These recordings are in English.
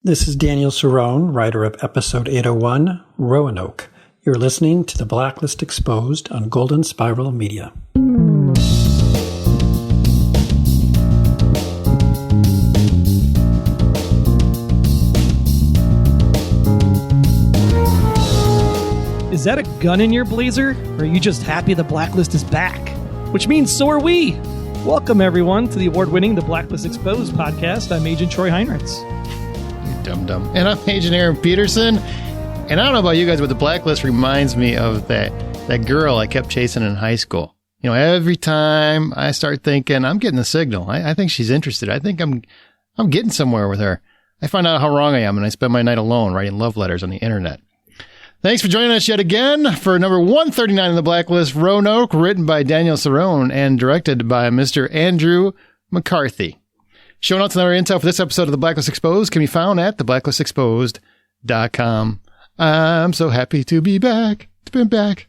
This is Daniel Cerrone, writer of Episode 801, Roanoke. You're listening to the Blacklist Exposed on Golden Spiral Media. Is that a gun in your blazer, or are you just happy the Blacklist is back? Which means so are we! Welcome, everyone, to the award-winning The Blacklist Exposed podcast. I'm Agent Troy Heinrichs. You dum-dum. And I'm Agent Aaron Peterson. And I don't know about you guys, but the Blacklist reminds me of that girl I kept chasing in high school. You know, every time I start thinking, I'm getting a signal. I think she's interested. I think I'm getting somewhere with her. I find out how wrong I am, and I spend my night alone writing love letters on the internet. Thanks for joining us yet again for number 139 in the Blacklist, Roanoke, written by Daniel Cerrone and directed by Mr. Andrew McCarthy. Show notes and other intel for this episode of The Blacklist Exposed can be found at theblacklistsexposed.com. I'm so happy to be back, be back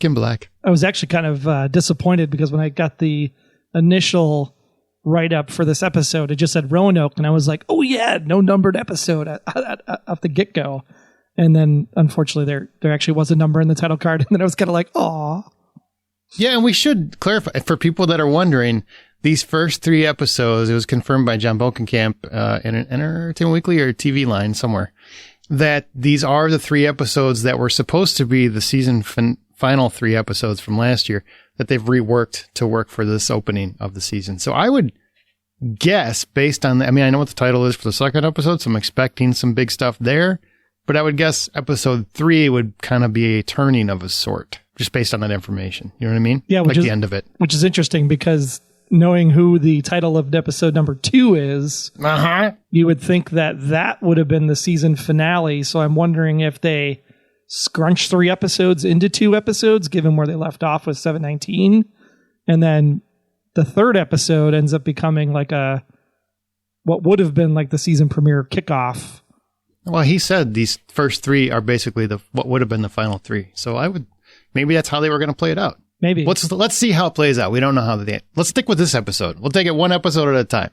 in black. I was actually kind of disappointed because when I got the initial write-up for this episode, it just said Roanoke, and I was like, oh yeah, no numbered episode off the get-go. And then, unfortunately, there actually was a number in the title card. And then I was kind of like, aw. Yeah, and we should clarify, for people that are wondering, these first three episodes, it was confirmed by John Bokenkamp in an Entertainment Weekly or TV line somewhere, that these are the three episodes that were supposed to be the season final three episodes from last year that they've reworked to work for this opening of the season. So I would guess, based on I know what the title is for the second episode, so I'm expecting some big stuff there. But I would guess episode 3 would kind of be a turning of a sort, just based on that information. You know what I mean? Yeah, like the end of it. Which is interesting because knowing who the title of episode number 2 is, you would think that would have been the season finale. So I'm wondering if they scrunch 3 episodes into 2 episodes, given where they left off with 719. And then the third episode ends up becoming like what would have been like the season premiere kickoff. Well, he said these first 3 are basically what would have been the final 3. So maybe that's how they were going to play it out. Maybe. Let's see how it plays out. We don't know how let's stick with this episode. We'll take it one episode at a time.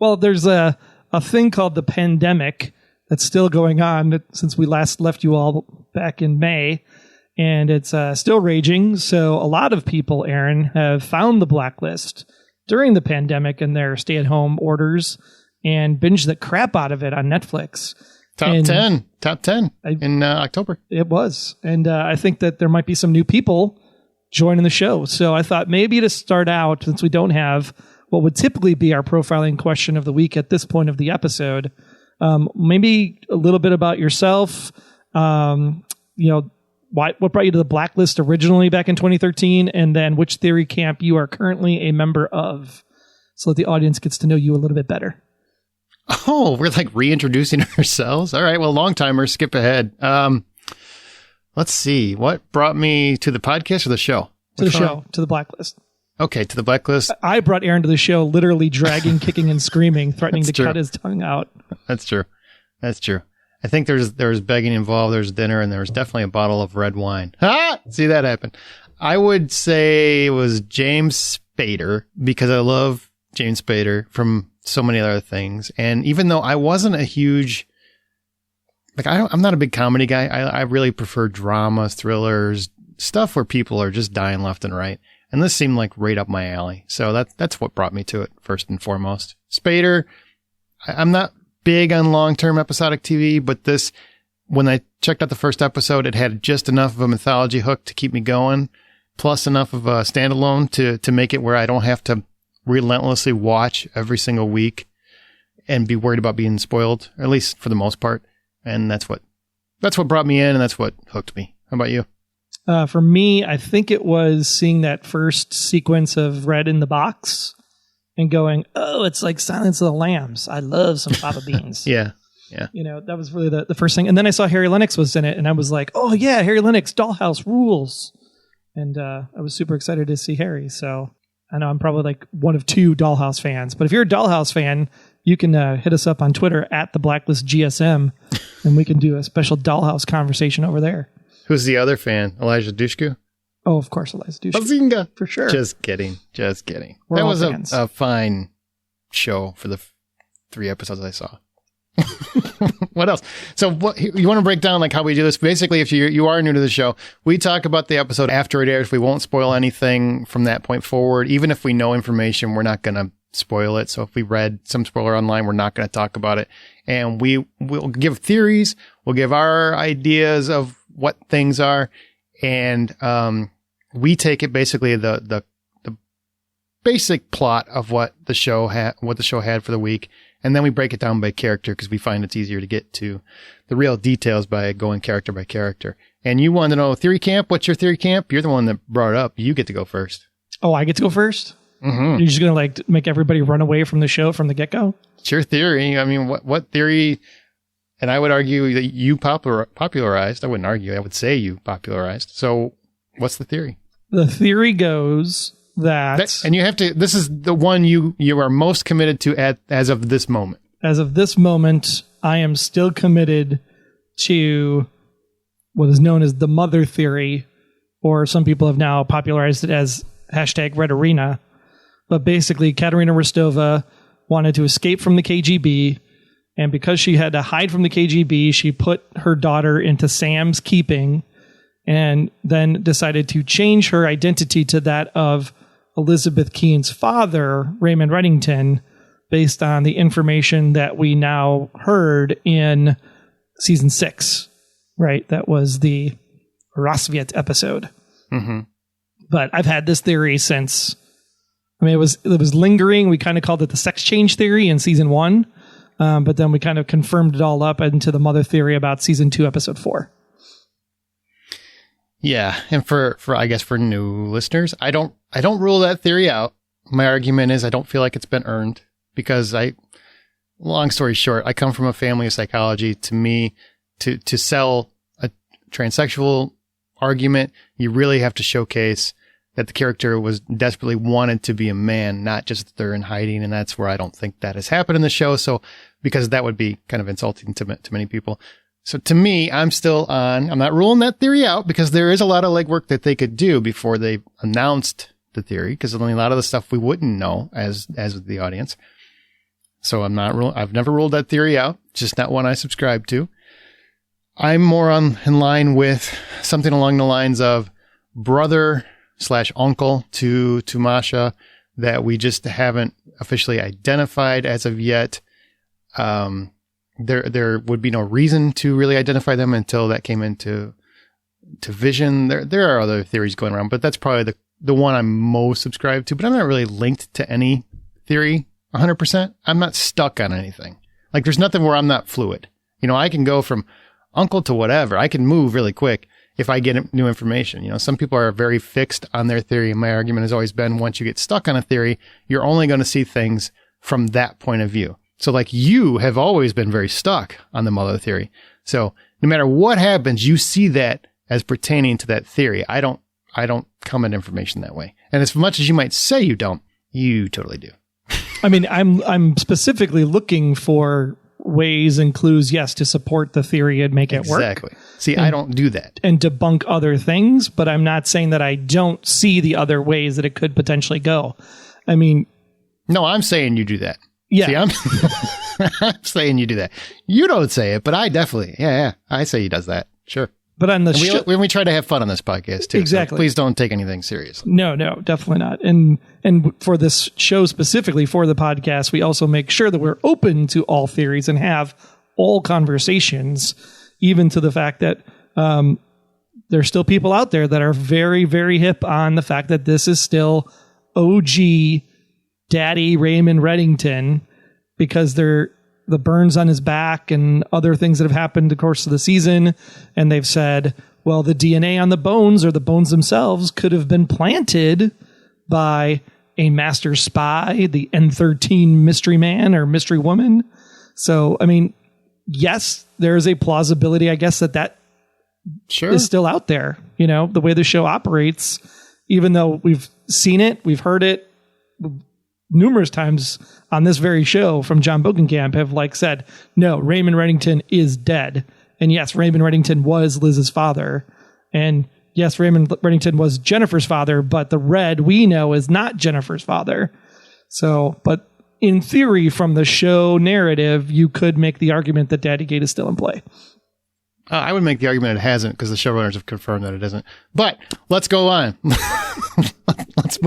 Well, there's a thing called the pandemic that's still going on since we last left you all back in May, and it's still raging. So a lot of people, Aaron, have found the Blacklist during the pandemic and their stay-at-home orders and binged the crap out of it on Netflix. Top 10 in October. It was. And I think that there might be some new people joining the show. So I thought maybe to start out, since we don't have what would typically be our profiling question of the week at this point of the episode, maybe a little bit about yourself. What brought you to the Blacklist originally back in 2013, and then which theory camp you are currently a member of, so that the audience gets to know you a little bit better. Oh, we're like reintroducing ourselves? All right, well, long-timers, skip ahead. Let's see. What brought me to the podcast or the show? To the show, to the Blacklist. Okay, to the Blacklist. I brought Aaron to the show literally dragging, kicking, and screaming, threatening to cut his tongue out. That's true. I think there was begging involved, there was dinner, and there was definitely a bottle of red wine. See that happen. I would say it was James Spader, because I love James Spader from so many other things. And even though I wasn't a huge, I'm not a big comedy guy. I really prefer dramas, thrillers, stuff where people are just dying left and right. And this seemed like right up my alley. So that's what brought me to it first and foremost. Spader, I'm not big on long-term episodic TV, but this, when I checked out the first episode, it had just enough of a mythology hook to keep me going, plus enough of a standalone to make it where I don't have to relentlessly watch every single week and be worried about being spoiled, at least for the most part. And that's what brought me in, and that's what hooked me. How about you? For me, I think it was seeing that first sequence of Red in the Box and going, oh, it's like Silence of the Lambs. I love some fava beans. Yeah. That was really the first thing. And then I saw Harry Lennox was in it, and I was like, oh yeah, Harry Lennox, Dollhouse rules. And I was super excited to see Harry. So I know I'm probably like one of 2 Dollhouse fans, but if you're a Dollhouse fan, you can hit us up on Twitter at the Blacklist GSM, and we can do a special Dollhouse conversation over there. Who's the other fan? Elijah Dushku? Oh, of course, Eliza Dushku. Bazinga! For sure. Just kidding. We're that all was fans. a fine show for the 3 episodes I saw. What else? So what you want to break down like how we do this? Basically, if you are new to the show, we talk about the episode after it airs. We won't spoil anything from that point forward. Even if we know information, we're not going to spoil it. So if we read some spoiler online, we're not going to talk about it. And we will give theories. We'll give our ideas of what things are. And we take it basically the basic plot of what the show had for the week. And then we break it down by character because we find it's easier to get to the real details by going character by character. And you want to know theory camp? What's your theory camp? You're the one that brought it up. You get to go first. Oh, I get to go first? Mm-hmm. You're just going to like make everybody run away from the show from the get-go? It's your theory. I mean, what theory? And I would argue that you popularized. I wouldn't argue. I would say you popularized. So what's the theory? The theory goes that and you have to, this is the one you are most committed to as of this moment. As of this moment, I am still committed to what is known as the mother theory, or some people have now popularized it as #RedArena. But basically, Katarina Rostova wanted to escape from the KGB, and because she had to hide from the KGB, she put her daughter into Sam's keeping, and then decided to change her identity to that of Elizabeth Keene's father, Raymond Reddington, based on the information that we now heard in season 6, right? That was the Rosviet episode. Mm-hmm. But I've had this theory since, I mean, it was lingering. We kind of called it the sex change theory in season 1. But then we kind of confirmed it all up into the mother theory about season 2, episode 4. Yeah, and for I guess for new listeners, I don't rule that theory out. My argument is I don't feel like it's been earned because long story short, I come from a family of psychology. To me, to sell a transsexual argument, you really have to showcase that the character was desperately wanted to be a man, not just that they're in hiding, and that's where I don't think that has happened in the show. So because that would be kind of insulting to many people. So to me, I'm not ruling that theory out because there is a lot of legwork that they could do before they announced the theory, because only a lot of the stuff we wouldn't know as the audience. So I've never ruled that theory out. It's just not one I subscribe to. I'm more in line with something along the lines of brother/uncle to Masha that we just haven't officially identified as of yet. There would be no reason to really identify them until that came into vision. There are other theories going around, but that's probably the one I'm most subscribed to. But I'm not really linked to any theory 100%. I'm not stuck on anything. Like there's nothing where I'm not fluid. You know, I can go from uncle to whatever. I can move really quick if I get new information. You know, some people are very fixed on their theory. And my argument has always been once you get stuck on a theory, you're only going to see things from that point of view. So like you have always been very stuck on the mother theory. So no matter what happens, you see that as pertaining to that theory. I don't come at information that way. And as much as you might say you don't, you totally do. I mean, I'm specifically looking for ways and clues, yes, to support the theory and make it work. Exactly. See, I don't do that. And debunk other things, but I'm not saying that I don't see the other ways that it could potentially go. I mean... No, I'm saying you do that. Yeah. See, I'm saying you do that. You don't say it, but I definitely, yeah, I say he does that. Sure. But on the when we try to have fun on this podcast too. Exactly. So please don't take anything seriously. No, definitely not. And for this show specifically for the podcast, we also make sure that we're open to all theories and have all conversations, even to the fact that there's still people out there that are very, very hip on the fact that this is still OG Daddy Raymond Reddington, because the burns on his back and other things that have happened in the course of the season. And they've said, well, the DNA on the bones or the bones themselves could have been planted by a master spy, the N13 mystery man or mystery woman. So, I mean, yes, there is a plausibility, I guess, that sure is still out there. You know, the way the show operates, even though we've seen it, we've heard it numerous times on this very show from John Bokenkamp have said, no, Raymond Reddington is dead. And yes, Raymond Reddington was Liz's father. And yes, Raymond Reddington was Jennifer's father, but the Red we know is not Jennifer's father. So, but in theory, from the show narrative, you could make the argument that Daddy Gate is still in play. I would make the argument it hasn't because the showrunners have confirmed that it isn't. But let's go on. Let's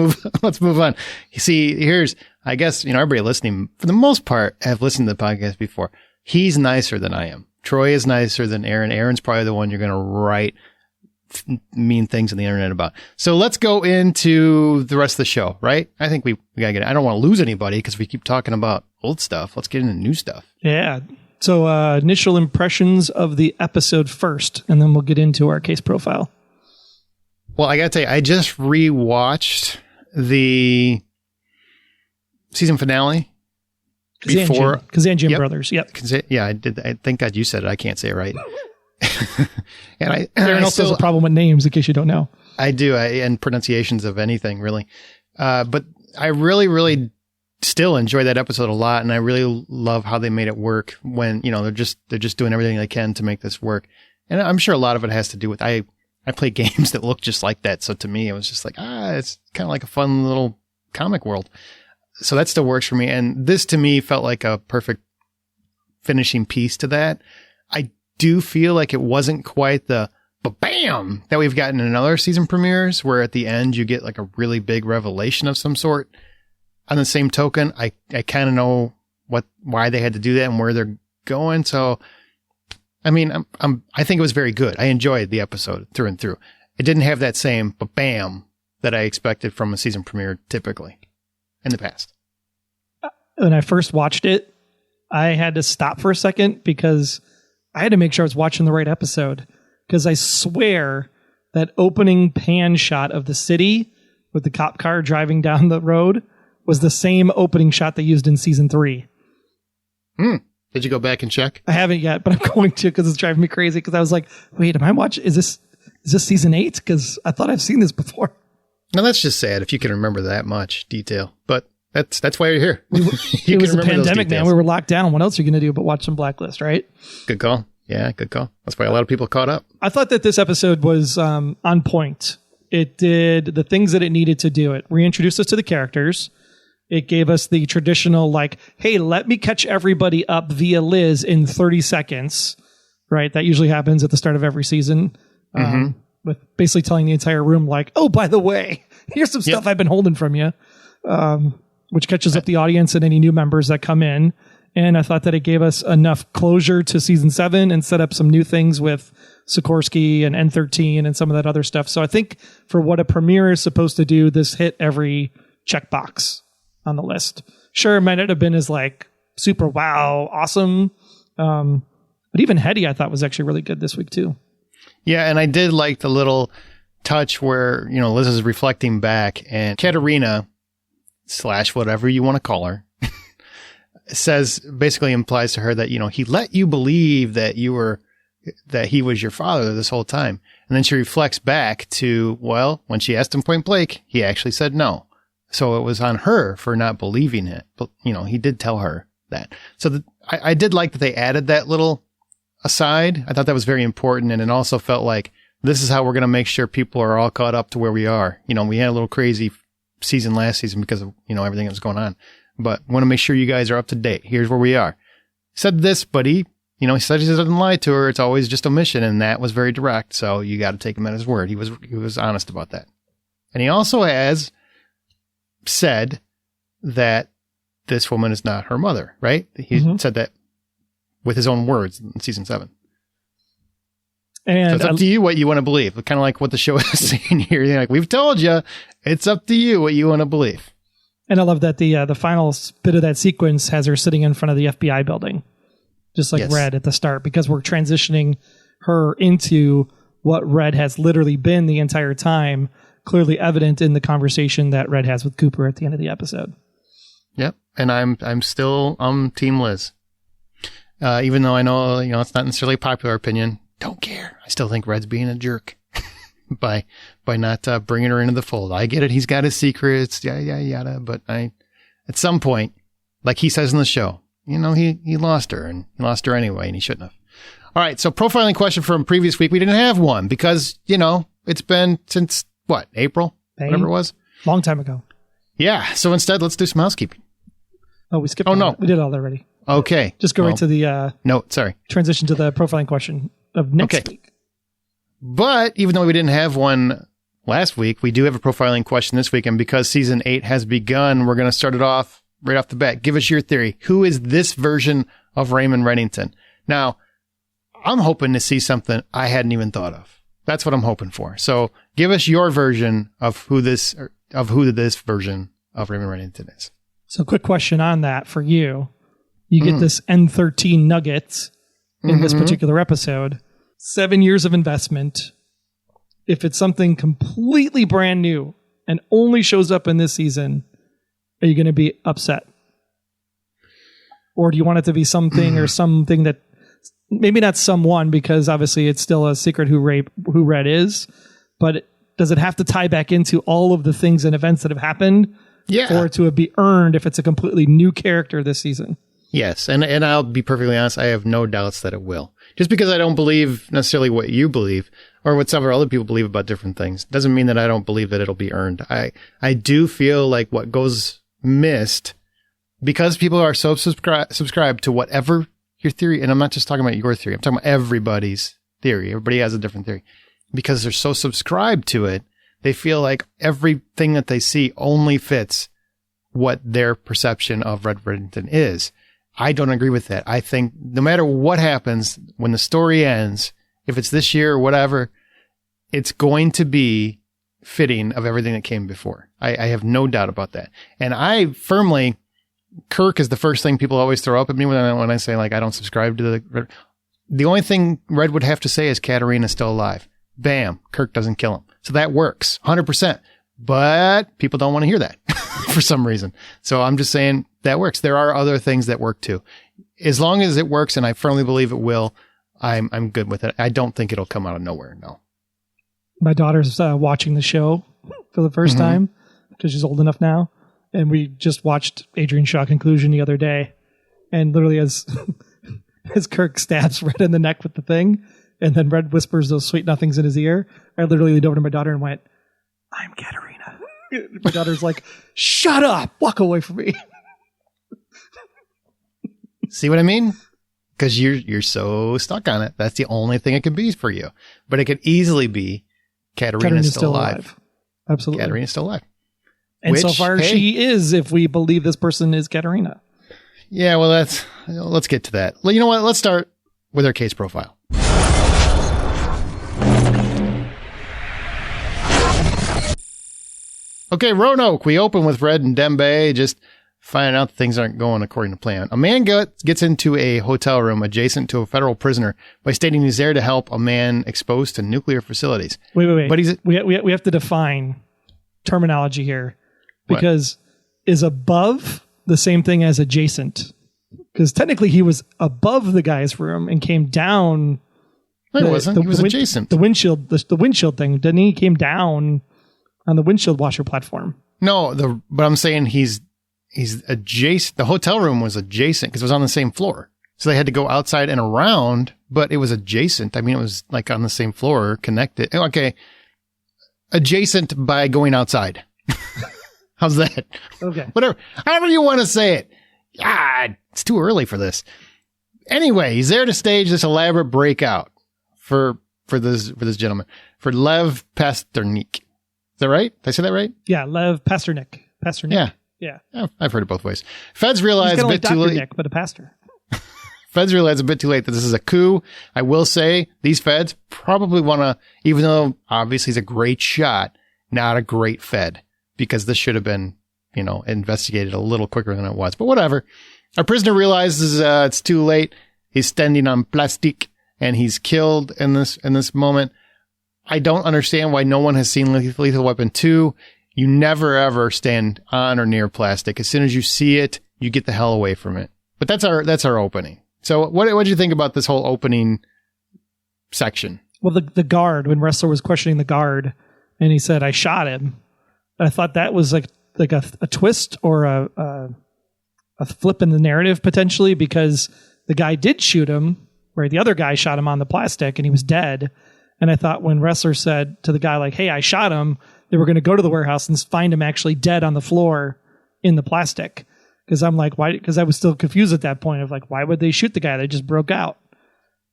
move on. You see, I guess, everybody listening, for the most part, have listened to the podcast before. He's nicer than I am. Troy is nicer than Aaron. Aaron's probably the one you're going to write mean things on the internet about. So let's go into the rest of the show, right? I think we got to get it. I don't want to lose anybody because we keep talking about old stuff. Let's get into new stuff. Yeah. So initial impressions of the episode first, and then we'll get into our case profile. Well, I got to tell you, I just rewatched the season finale before Kazanjian Brothers. Yep. Yeah, I did. Thank God you said it. I can't say it right. And Aaron also has a problem with names, in case you don't know. I do, and pronunciations of anything, really. But I really, really still enjoy that episode a lot, and I really love how they made it work when, they're just doing everything they can to make this work. And I'm sure a lot of it has to do with I play games that look just like that. So to me, it was just like, it's kind of like a fun little comic world. So that still works for me. And this to me felt like a perfect finishing piece to that. I do feel like it wasn't quite the bam that we've gotten in other season premieres, where at the end you get like a really big revelation of some sort. On the same token, I kind of know why they had to do that and where they're going. So, I mean, I think it was very good. I enjoyed the episode through and through. It didn't have that same bam that I expected from a season premiere typically in the past. When I first watched it, I had to stop for a second because I had to make sure I was watching the right episode. Because I swear that opening pan shot of the city with the cop car driving down the road was the same opening shot they used in season 3. Did you go back and check? I haven't yet, but I'm going to because it's driving me crazy. Because I was like, wait, am I watching? Is this season 8? Because I thought I've seen this before. Now that's just sad if you can remember that much detail. But that's why you're here. It was a pandemic, man. We were locked down. What else are you going to do but watch some Blacklist, right? Good call. Yeah, good call. That's why a lot of people caught up. I thought that this episode was on point. It did the things that it needed to do. It reintroduced us to the characters. It gave us the traditional, like, hey, let me catch everybody up via Liz in 30 seconds, right? That usually happens at the start of every season. With basically telling the entire room, like, oh, by the way, here's some stuff I've been holding from you, which catches up the audience and any new members that come in. And I thought that it gave us enough closure to season 7 and set up some new things with Sikorski and N13 and some of that other stuff. So I think for what a premiere is supposed to do, this hit every checkbox on the list. Sure, it might not have been as like super wow, awesome. But even Hetty, I thought was actually really good this week too. Yeah, and I did like the little touch where, Liz is reflecting back and Katarina / whatever you want to call her basically implies to her that, he let you believe that he was your father this whole time. And then she reflects back to, well, when she asked him point blank, he actually said no. So it was on her for not believing it. But, he did tell her that. So I did like that they added that little aside. I thought that was very important. And it also felt like this is how we're going to make sure people are all caught up to where we are. We had a little crazy season last season because of, everything that was going on. But want to make sure you guys are up to date. Here's where we are. Said this, but he said he doesn't lie to her. It's always just omission. And that was very direct. So you got to take him at his word. He was honest about that. And he also has said that this woman is not her mother, right? He said that with his own words in season 7. And so it's up to you what you want to believe. Kind of like what the show is saying here. Like, we've told you, it's up to you what you want to believe. And I love that the final bit of that sequence has her sitting in front of the FBI building, just like Red at the start, because we're transitioning her into what Red has literally been the entire time, clearly evident in the conversation that Red has with Cooper at the end of the episode. Yep, and I'm still Team Liz, even though I know it's not necessarily a popular opinion. Don't care. I still think Red's being a jerk by not bringing her into the fold. I get it. He's got his secrets, yada. But at some point, like he says in the show, he lost her, and he lost her anyway, and he shouldn't have. All right. So profiling question from previous week, we didn't have one because it's been since what, April, whatever it was, long time ago. Yeah. So instead, let's do some housekeeping. Oh, we skipped. Oh, no. We did all that already. Okay. Just go right to the no, sorry. Transition to the profiling question of next week. But even though we didn't have one last week, we do have a profiling question this week. And because season 8 has begun, we're going to start it off right off the bat. Give us your theory. Who is this version of Raymond Reddington? Now, I'm hoping to see something I hadn't even thought of. That's what I'm hoping for. So give us your version of who this version of Raymond Reddington is. So quick question on that for you. You get this N13 nuggets in this particular episode. 7 years of investment. If it's something completely brand new and only shows up in this season, are you going to be upset? Or do you want it to be something or something that maybe not someone, because obviously it's still a secret who Red is, but does it have to tie back into all of the things and events that have happened for it to be earned if it's a completely new character this season? Yes, and I'll be perfectly honest, I have no doubts that it will. Just because I don't believe necessarily what you believe or what several other people believe about different things doesn't mean that I don't believe that it'll be earned. I do feel like what goes missed, because people are so subscribed to whatever your theory, and I'm not just talking about your theory, I'm talking about everybody's theory. Everybody has a different theory. Because they're so subscribed to it, they feel like everything that they see only fits what their perception of Red Reddington is. I don't agree with that. I think no matter what happens, when the story ends, if it's this year or whatever, it's going to be fitting of everything that came before. I have no doubt about that. And Kirk is the first thing people always throw up at me when I say, like, I don't subscribe to the only thing Red would have to say is Katarina's still alive. Bam. Kirk doesn't kill him. So that works 100%. But people don't want to hear that for some reason. So I'm just saying that works. There are other things that work too. As long as it works, and I firmly believe it will, I'm good with it. I don't think it'll come out of nowhere. No. My daughter's watching the show for the first time because she's old enough now. And we just watched Adrian Shaw Conclusion the other day. And literally as Kirk stabs Red in the neck with the thing, and then Red whispers those sweet nothings in his ear, I literally leaned over to my daughter and went, "I'm Katarina." My daughter's like, "Shut up! Walk away from me." See what I mean? Because you're so stuck on it. That's the only thing it could be for you. But it could easily be Katarina's still alive. Absolutely. Katarina's still alive. And so far she is, if we believe this person is Katarina. Yeah, well, let's get to that. You know what? Let's start with our case profile. Okay, Roanoke. We open with Red and Dembe just finding out that things aren't going according to plan. A man gets into a hotel room adjacent to a federal prisoner by stating he's there to help a man exposed to nuclear facilities. Wait. But we have to define terminology here, because is above the same thing as adjacent? Because technically he was above the guy's room and came down. No, he wasn't. He was adjacent. The windshield thing, didn't he? He came down on the windshield washer platform. No, but I'm saying he's adjacent. The hotel room was adjacent because it was on the same floor. So they had to go outside and around, but it was adjacent. I mean, it was like on the same floor, connected. Okay. Adjacent by going outside. How's that? Okay. Whatever. However you want to say it. It's too early for this. Anyway, he's there to stage this elaborate breakout for this gentleman, for Lev Pasternak. Is that right? Did I say that right? Yeah, Lev Pasternak. Yeah. I've heard it both ways. Feds realize a bit too late. Nick, but a pastor. Feds realize a bit too late that this is a coup. I will say these feds probably want to, even though obviously he's a great shot, not a great Fed, because this should have been, investigated a little quicker than it was. But whatever. Our prisoner realizes it's too late. He's standing on plastic, and he's killed in this moment. I don't understand why no one has seen Lethal Weapon 2. You never ever stand on or near plastic. As soon as you see it, you get the hell away from it. But that's our opening. So what did you think about this whole opening section? Well, the guard, when Ressler was questioning the guard, and he said, "I shot him," I thought that was like a twist or a flip in the narrative potentially, because the guy did shoot him, right? The other guy shot him on the plastic, and he was dead. And I thought when Ressler said to the guy, like, "Hey, I shot him," they were going to go to the warehouse and find him actually dead on the floor in the plastic. Because I'm like, why? Because I was still confused at that point of like, why would they shoot the guy? They just broke out.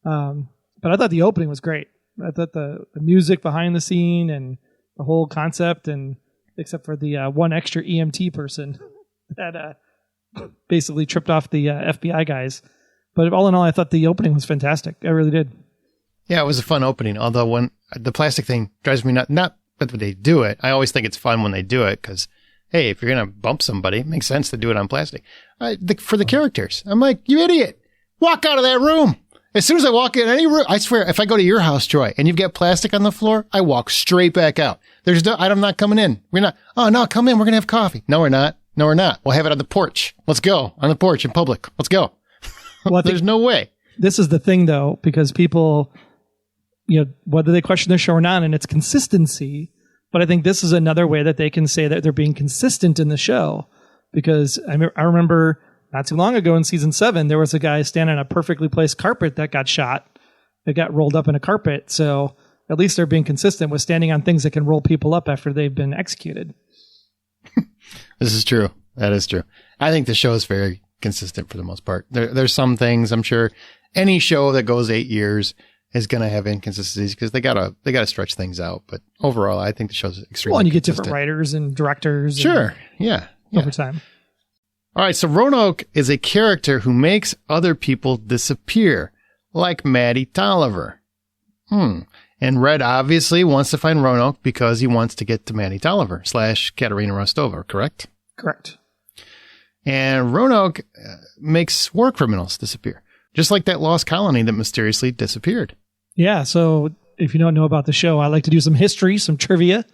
But I thought the opening was great. I thought the music behind the scene and the whole concept, and except for the one extra EMT person that basically tripped off the FBI guys. But all in all, I thought the opening was fantastic. I really did. Yeah, it was a fun opening. Although when the plastic thing drives me not that they do it. I always think it's fun when they do it because, hey, if you're going to bump somebody, it makes sense to do it on plastic. For the characters, I'm like, you idiot. Walk out of that room. As soon as I walk in any room, I swear, if I go to your house, Troy, and you've got plastic on the floor, I walk straight back out. I'm not coming in. We're not. Oh, no, come in. We're going to have coffee. No, we're not. No, we're not. We'll have it on the porch. Let's go. On the porch in public. Let's go. Well, there's no way. This is the thing, though, because people, whether they question the show or not, and it's consistency, but I think this is another way that they can say that they're being consistent in the show. Because I remember not too long ago in season 7, there was a guy standing on a perfectly placed carpet that got shot. It got rolled up in a carpet. So at least they're being consistent with standing on things that can roll people up after they've been executed. This is true. That is true. I think the show is very consistent for the most part. There's some things, I'm sure any show that goes 8 years is going to have inconsistencies because they gotta stretch things out. But overall, I think the show's extremely well, and you get consistent. different writers and directors. Sure. Yeah. Over time. All right. So Roanoke is a character who makes other people disappear, like Maddie Tolliver. And Red obviously wants to find Roanoke because he wants to get to Maddie Tolliver / Katarina Rostova, correct? Correct. And Roanoke makes war criminals disappear, just like that lost colony that mysteriously disappeared. Yeah, so if you don't know about the show, I like to do some history, some trivia.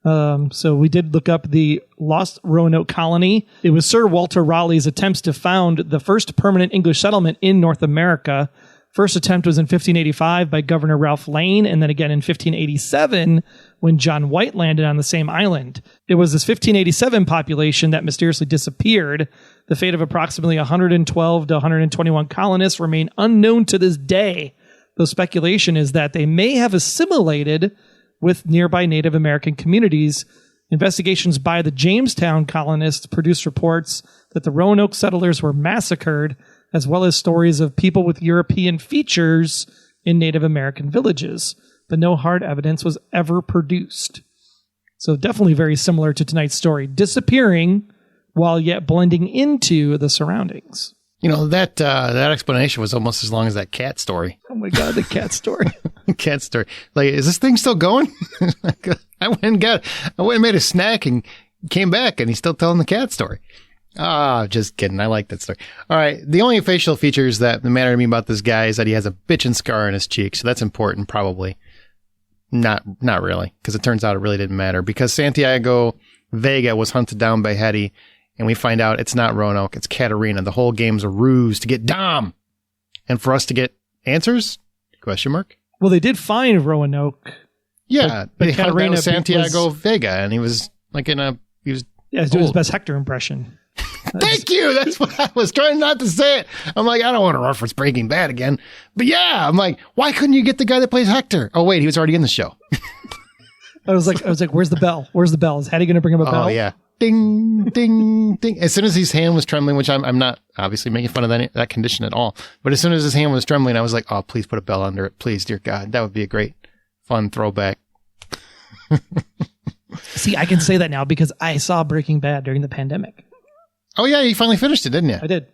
So we did look up the lost Roanoke colony. It was Sir Walter Raleigh's attempts to found the first permanent English settlement in North America. First attempt was in 1585 by Governor Ralph Lane, and then again in 1587 when John White landed on the same island. It was this 1587 population that mysteriously disappeared. The fate of approximately 112 to 121 colonists remain unknown to this day, though speculation is that they may have assimilated with nearby Native American communities. Investigations by the Jamestown colonists produced reports that the Roanoke settlers were massacred, as well as stories of people with European features in Native American villages, but no hard evidence was ever produced. So definitely very similar to tonight's story, disappearing while yet blending into the surroundings. That explanation was almost as long as that cat story. Oh my God, the cat story. Cat story. Like, is this thing still going? I went and made a snack and came back and he's still telling the cat story. Just kidding. I like that story. All right. The only facial features that matter to me about this guy is that he has a bitchin' scar on his cheek. So that's important, probably. Not really, because it turns out it really didn't matter. Because Santiago Vega was hunted down by Hetty, and we find out it's not Roanoke, it's Katarina. The whole game's a ruse to get Dom. And for us to get answers? Question mark? Well, they did find Roanoke. Yeah. But they hunted Katarina down Santiago Vega, and he was like he was doing his best Hector impression. Thank you. That's what I was trying not to say it. I'm like, I don't want to reference Breaking Bad again. But yeah, I'm like, why couldn't you get the guy that plays Hector? Oh, wait, he was already in the show. I was like, where's the bell? Where's the bell? Is Hattie going to bring him a bell? Oh, yeah. Ding, ding, ding. As soon as his hand was trembling, which I'm not obviously making fun of that condition at all. But as soon as his hand was trembling, I was like, oh, please put a bell under it. Please, dear God. That would be a great, fun throwback. See, I can say that now because I saw Breaking Bad during the pandemic. Oh, yeah, you finally finished it, didn't you? I did.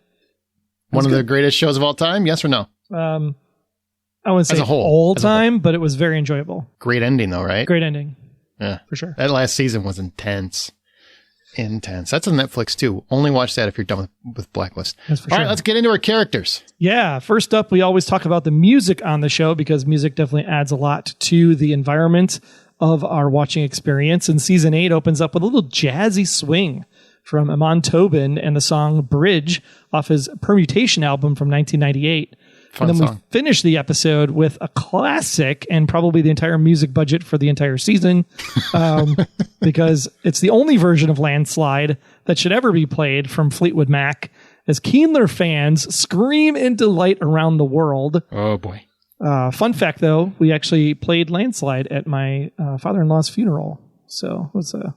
One of the greatest shows of all time, yes or no? I wouldn't say as a whole, all time, but it was very enjoyable. Great ending, though, right? Great ending. Yeah. For sure. That last season was intense. Intense. That's on Netflix, too. Only watch that if you're done with Blacklist. That's for all sure. right, let's get into our characters. Yeah. First up, we always talk about the music on the show because music definitely adds a lot to the environment of our watching experience. And season 8 opens up with a little jazzy swing from Amon Tobin and the song Bridge off his Permutation album from 1998. Fun and then song. we finish the episode with a classic and probably the entire music budget for the entire season because it's the only version of Landslide that should ever be played from Fleetwood Mac as Keenler fans scream in delight around the world. Oh, boy. Fun fact, though, we actually played Landslide at my father-in-law's funeral. So it was a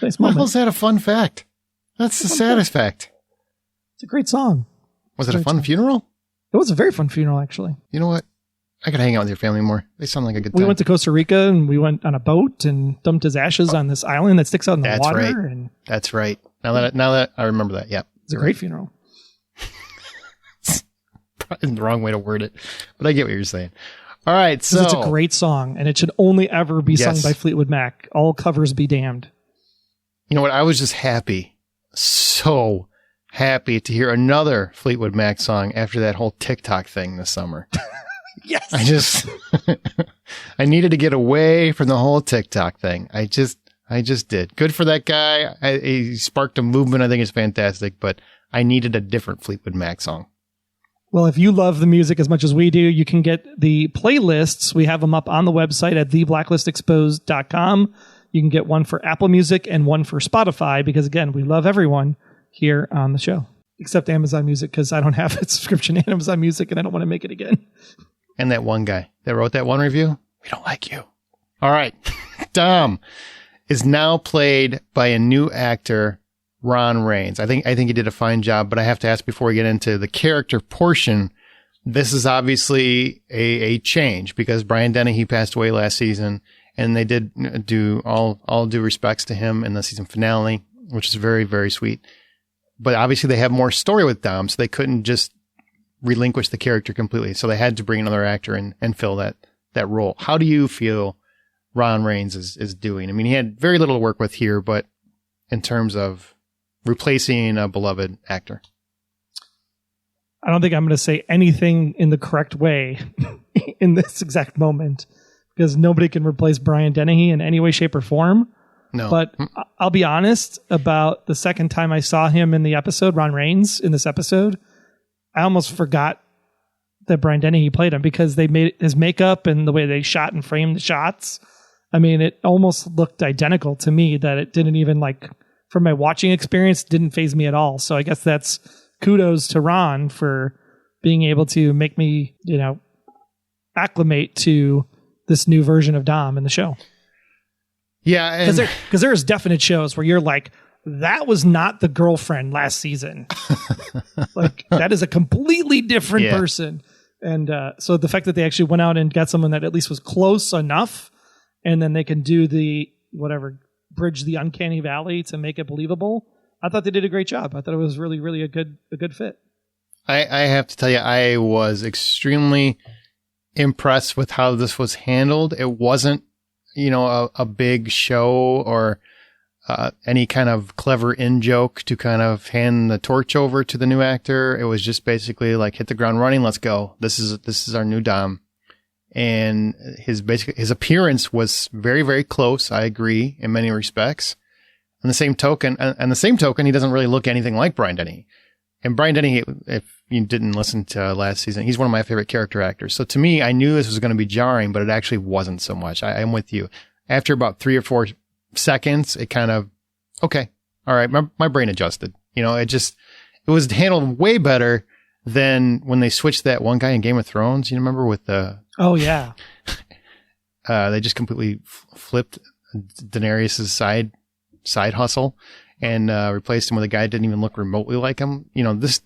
nice moment. How is that a fun fact? That's the saddest fact. It's a great song. Was it a fun funeral? It was a very fun funeral, actually. You know what? I could hang out with your family more. They sound like a good time. We went to Costa Rica and we went on a boat and dumped his ashes on this island that sticks out in the water. Right. And That's right. Now that I remember that, yeah. It's a great funeral. Probably the wrong way to word it, but I get what you're saying. All right, so it's a great song, and it should only ever be sung by Fleetwood Mac. All covers be damned. You know what? I was just happy, so happy to hear another Fleetwood Mac song after that whole TikTok thing this summer. Yes. I needed to get away from the whole TikTok thing. I just did. Good for that guy. He sparked a movement. I think it's fantastic, but I needed a different Fleetwood Mac song. Well, if you love the music as much as we do, you can get the playlists. We have them up on the website at theblacklistexposed.com. You can get one for Apple Music and one for Spotify because, again, we love everyone here on the show, except Amazon Music because I don't have a subscription to Amazon Music and I don't want to make it again. And that one guy that wrote that one review, we don't like you. All right. Dom is now played by a new actor, Ron Raines. I think he did a fine job, but I have to ask before we get into the character portion, this is obviously a change because Brian Dennehy passed away last season and they did do all due respects to him in the season finale, which is very, very sweet. But obviously they have more story with Dom, so they couldn't just relinquish the character completely. So they had to bring another actor in and fill that role. How do you feel Ron Raines is doing? I mean, he had very little to work with here, but in terms of replacing a beloved actor. I don't think I'm going to say anything in the correct way in this exact moment because nobody can replace Brian Dennehy in any way, shape, or form. No. But I'll be honest about the second time I saw him in the episode, Ron Raines in this episode, I almost forgot that Brian Dennehy played him because they made his makeup and the way they shot and framed the shots. I mean, it almost looked identical to me that it didn't even from my watching experience, didn't faze me at all. So I guess that's kudos to Ron for being able to make me, acclimate to this new version of Dom in the show. Yeah. Because there's definite shows where you're like, that was not the girlfriend last season. That is a completely different person. And so the fact that they actually went out and got someone that at least was close enough, and then they can do the bridge the uncanny valley to make it believable. I thought they did a great job. I thought it was really, really a good fit. I have to tell you, I was extremely impressed with how this was handled. It wasn't, a big show or any kind of clever in-joke to kind of hand the torch over to the new actor. It was just basically like, hit the ground running. Let's go. This is our new Dom. And his appearance was very, very close. I agree in many respects. On the same token, he doesn't really look anything like Brian Dennehy. And Brian Dennehy, if you didn't listen to last season, he's one of my favorite character actors. So to me, I knew this was going to be jarring, but it actually wasn't so much. I'm with you. After about 3 or 4 seconds, it kind of, okay, all right, my brain adjusted. It was handled way better than when they switched that one guy in Game of Thrones. You remember with the... Oh, yeah. They just completely flipped Daenerys' side hustle and replaced him with a guy that didn't even look remotely like him. This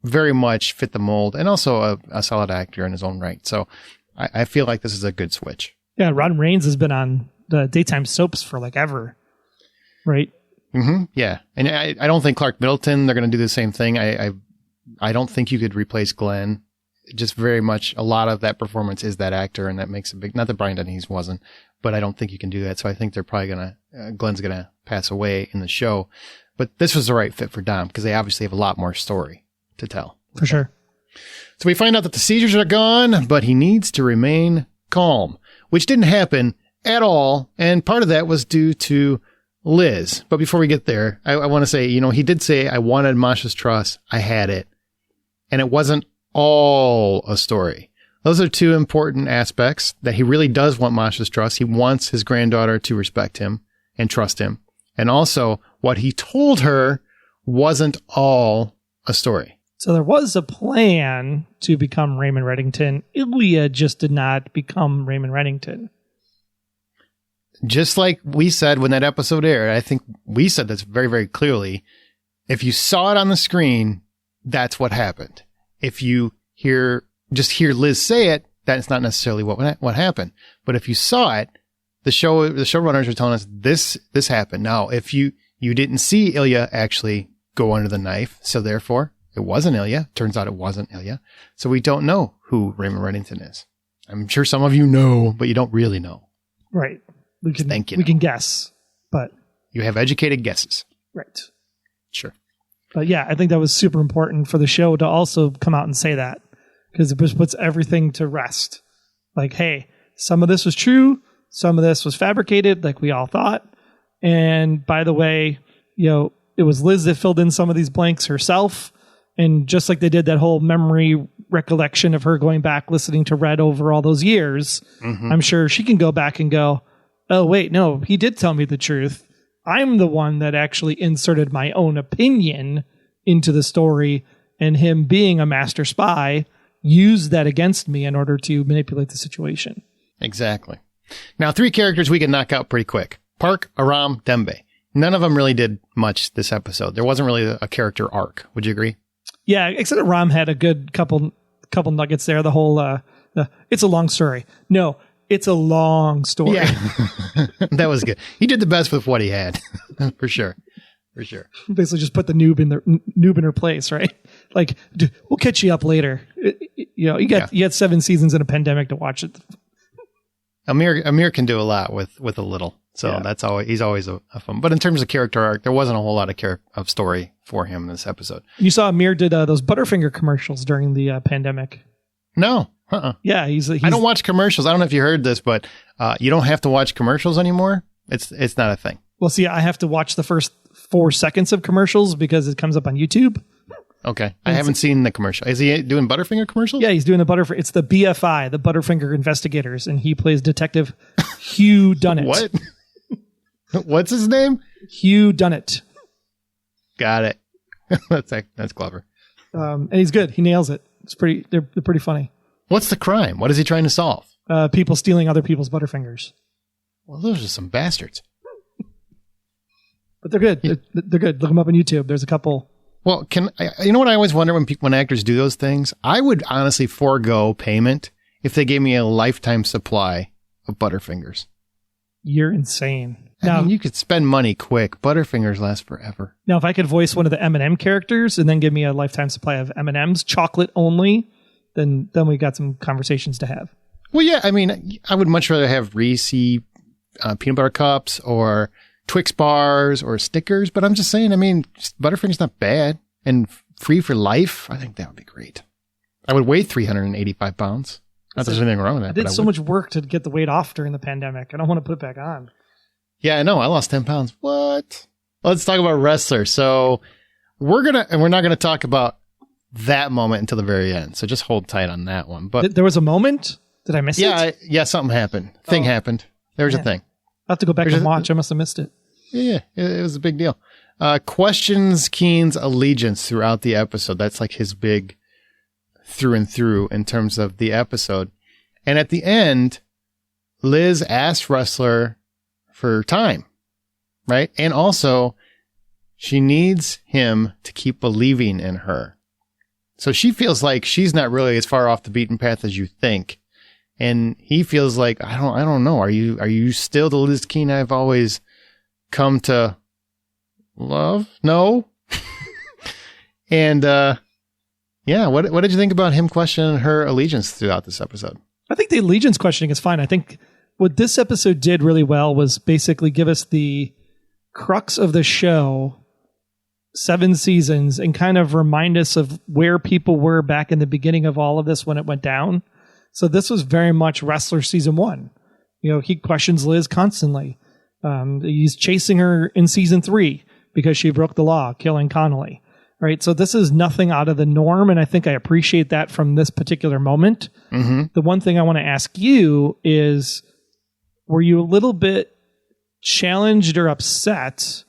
very much fit the mold and also a solid actor in his own right. So I feel like this is a good switch. Yeah, Ron Raines has been on the daytime soaps for ever, right? Mm-hmm. Yeah. And I don't think Clark Middleton, they're going to do the same thing. I don't think you could replace Glenn. Just very much a lot of that performance is that actor, and that makes a big, not that Brian Dennehy wasn't, but I don't think you can do that. So I think they're probably Glenn's going to pass away in the show. But this was the right fit for Dom because they obviously have a lot more story to tell. For sure. So we find out that the seizures are gone, but he needs to remain calm, which didn't happen at all. And part of that was due to Liz. But before we get there, I want to say, he did say, I wanted Masha's trust. I had it. And it wasn't all a story. Those are 2 important aspects that he really does want Masha's trust. He wants his granddaughter to respect him and trust him. And also what he told her wasn't all a story. So there was a plan to become Raymond Reddington. Ilya just did not become Raymond Reddington. Just like we said when that episode aired, I think we said this very, very clearly. If you saw it on the screen, that's what happened. If you hear Liz say it, that's not necessarily what happened. But if you saw it, the showrunners were telling us this happened. Now, if you didn't see Ilya actually go under the knife, so therefore it wasn't Ilya. Turns out it wasn't Ilya. So we don't know who Raymond Reddington is. I'm sure some of you know, but you don't really know. Right. We can guess, but you have educated guesses. Right. Sure. But yeah, I think that was super important for the show to also come out and say that, because it just puts everything to rest. Like, hey, some of this was true. Some of this was fabricated, like we all thought. And by the way, it was Liz that filled in some of these blanks herself. And just like they did that whole memory recollection of her going back, listening to Red over all those years, I'm sure she can go back and go, oh, wait, no, he did tell me the truth. I'm the one that actually inserted my own opinion into the story, and him being a master spy used that against me in order to manipulate the situation. Exactly. Now, 3 characters we can knock out pretty quick. Park, Aram, Dembe. None of them really did much this episode. There wasn't really a character arc. Would you agree? Yeah, except Aram had a good couple nuggets there. The whole, it's a long story. No, it's a long story. Yeah, that was good. He did the best with what he had, for sure. Basically, just put the noob in her place, right? Like, we'll catch you up later. You had 7 seasons in a pandemic to watch it. Amir can do a lot with a little, so he's always a fun. But in terms of character arc, there wasn't a whole lot of story for him in this episode. You saw Amir did those Butterfinger commercials during the pandemic. No. Yeah, he's. I don't watch commercials. I don't know if you heard this, but you don't have to watch commercials anymore. It's not a thing. Well, see, I have to watch the first 4 seconds of commercials because it comes up on YouTube. Okay. I haven't seen the commercial. Is he doing Butterfinger commercials? Yeah, he's doing the Butterfinger. It's the BFI, the Butterfinger Investigators, and he plays Detective Hugh Dunnett. What? What's his name? Hugh Dunnett. Got it. That's clever. And he's good. He nails it. They're pretty funny. What's the crime? What is he trying to solve? People stealing other people's Butterfingers. Well, those are some bastards. But they're good. Yeah. They're good. Look them up on YouTube. There's a couple. Well, you know what I always wonder when actors do those things? I would honestly forego payment if they gave me a lifetime supply of Butterfingers. You're insane. I mean, you could spend money quick. Butterfingers last forever. Now, if I could voice one of the M&M characters and then give me a lifetime supply of M&Ms, chocolate only, then we got some conversations to have. Well, yeah. I mean, I would much rather have Reese peanut butter cups or Twix bars or Snickers, but I'm just saying, I mean, Butterfinger's not bad and free for life. I think that would be great. I would weigh 385 pounds. Not that there's anything wrong with that. I did so much work to get the weight off during the pandemic. I don't want to put it back on. Yeah, I know. I lost 10 pounds. What? Let's talk about Ressler. So we're not going to talk about that moment until the very end. So just hold tight on that one. But there was a moment? Did I miss it? Yeah, something happened. Thing happened. There was a thing. I'll have to go back and watch. I must have missed it. Yeah, it was a big deal. Questions Keen's allegiance throughout the episode. That's like his big through and through in terms of the episode. And at the end, Liz asked Ressler for time, right? And also, she needs him to keep believing in her. So she feels like she's not really as far off the beaten path as you think. And he feels like, I don't know. Are you still the Liz Keen I've always come to love? No. And, what did you think about him questioning her allegiance throughout this episode? I think the allegiance questioning is fine. I think what this episode did really well was basically give us the crux of the show, 7 seasons, and kind of remind us of where people were back in the beginning of all of this when it went down. So this was very much Ressler season 1. He questions Liz constantly. He's chasing her in season 3 because she broke the law, killing Connolly. Right. So this is nothing out of the norm. And I think I appreciate that from this particular moment. Mm-hmm. The one thing I want to ask you is, were you a little bit challenged or upset